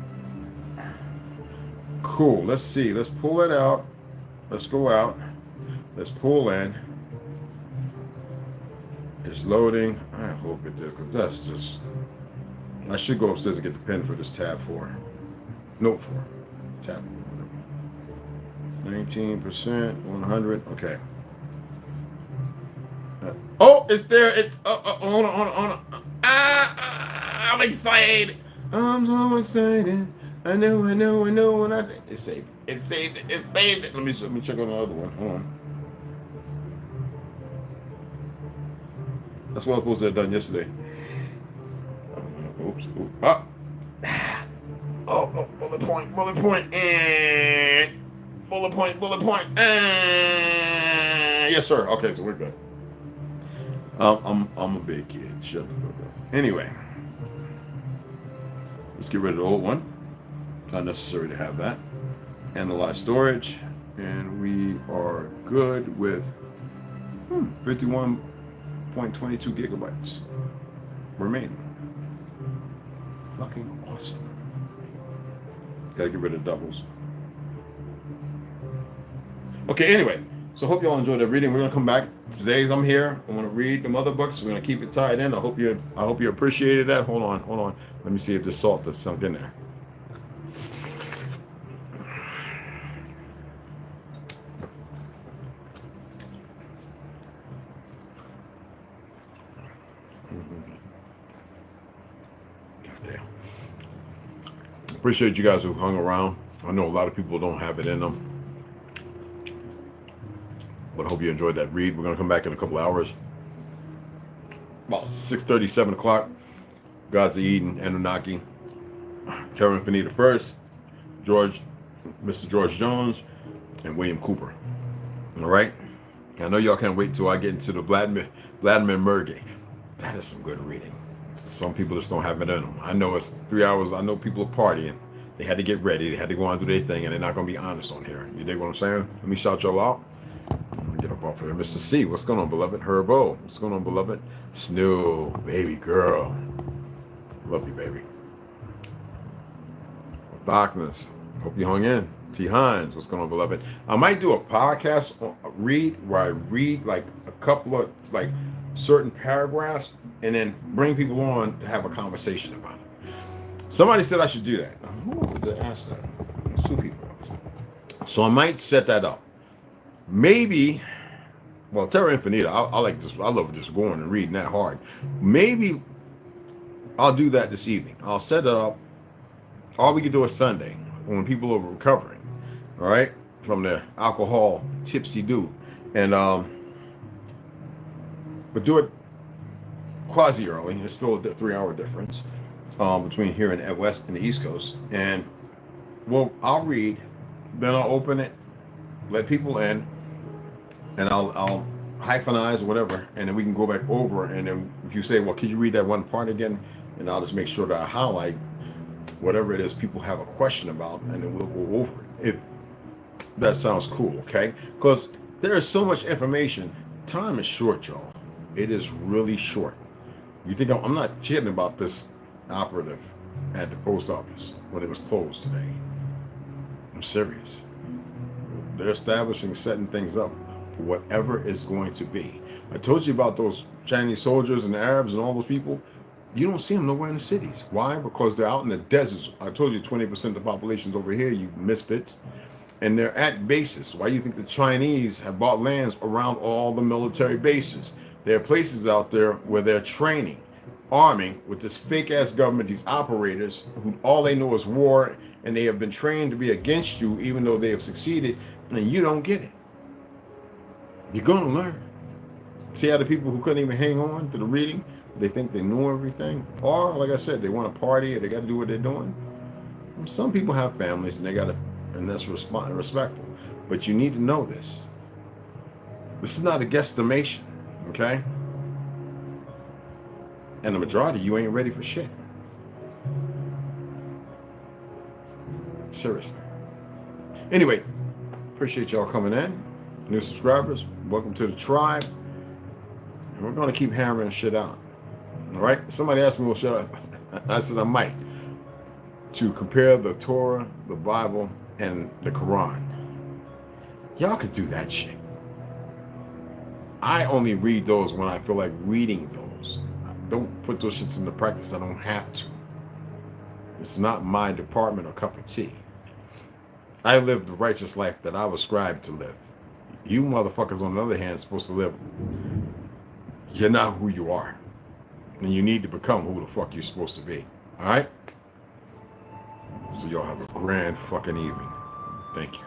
Cool. Let's see. Let's pull it out. Let's go out. Let's pull in. It's loading. I hope it does, because that's just... I should go upstairs and get the pen for this tab 4. Note 4. Tab 19%, 100. Okay. Oh, it's there. It's hold on. I'm excited. I'm so excited. I know. When it saved it. Let me check on the other one. Hold on. That's what I was supposed to have done yesterday. Oops. Oh, bullet point, and bullet point. Yes, sir. Okay, so we're good. I'm a big kid. Shut up. Anyway, let's get rid of the old one. Not necessary to have that. Analyze storage, and we are good with 51.22 gigabytes remaining. Fucking awesome. Gotta get rid of doubles. Okay, anyway. So hope y'all enjoyed that reading. We're gonna come back. Today's I'm here. I'm gonna read them other books. We're gonna keep it tied in. I hope you appreciated that. Hold on. Let me see if the salt is sunk in there. Goddamn. Appreciate you guys who hung around. I know a lot of people don't have it in them. But I hope you enjoyed that read. We're going to come back in a couple hours. About 6:30, 7 o'clock. Gods of Eden, Anunnaki, Terra Infinita first, Mr. George Jones, and William Cooper. All right? I know y'all can't wait till I get into the Vladimir Merge. That is some good reading. Some people just don't have it in them. I know it's 3 hours. I know people are partying. They had to get ready. They had to go on and do their thing, and they're not going to be honest on here. You dig what I'm saying? Let me shout y'all out. Get up off here. Mr. C, what's going on, beloved? Herbo, what's going on, beloved? Snoo, baby girl. Love you, baby. Darkness, hope you hung in. T. Hines, what's going on, beloved? I might do a podcast read where I read like a couple of like certain paragraphs and then bring people on to have a conversation about it. Somebody said I should do that. Who was it that asked that? It's 2 people. So I might set that up. Maybe, well, Terra Infinita, I like this. I love just going and reading that hard. Maybe I'll do that this evening. I'll set it up. All we can do is Sunday when people are recovering, all right, from their alcohol tipsy do. And but do it quasi early. It's still a 3-hour difference between here and West and the East Coast. And well, I'll read, then I'll open it, let people in, and I'll hyphenize or whatever, and then we can go back over. And then if you say, well, could you read that one part again? And I'll just make sure that I highlight whatever it is people have a question about, and then we'll go over it. If that sounds cool, okay? Because there is so much information. Time is short, y'all. It is really short. You think I'm not kidding about this operative at the post office when it was closed today. I'm serious. They're establishing, setting things up for whatever is going to be. I told you about those Chinese soldiers and Arabs and all those people. You don't see them nowhere in the cities. Why? Because they're out in the deserts. I told you 20% of the population's over here, you misfits. And they're at bases. Why do you think the Chinese have bought lands around all the military bases? There are places out there where they're training, arming with this fake-ass government, these operators who all they know is war, and they have been trained to be against you even though they have succeeded, and you don't get it. You're going to learn. See how the people who couldn't even hang on to the reading, they think they know everything? Or, like I said, they want to party or they got to do what they're doing. Some people have families and they got to, and that's respectful. But you need to know this. This is not a guesstimation, okay? And the majority, you ain't ready for shit. Seriously. Anyway, appreciate y'all coming in. New subscribers, welcome to the tribe. And we're going to keep hammering shit out. All right? Somebody asked me, well, shut up. I said I might. To compare the Torah, the Bible, and the Quran. Y'all could do that shit. I only read those when I feel like reading those. Don't put those shits into practice. I don't have to. It's not my department or cup of tea. I live the righteous life that I was scribed to live. You motherfuckers, on the other hand, are supposed to live. You're not who you are. And you need to become who the fuck you're supposed to be. All right? So y'all have a grand fucking evening. Thank you.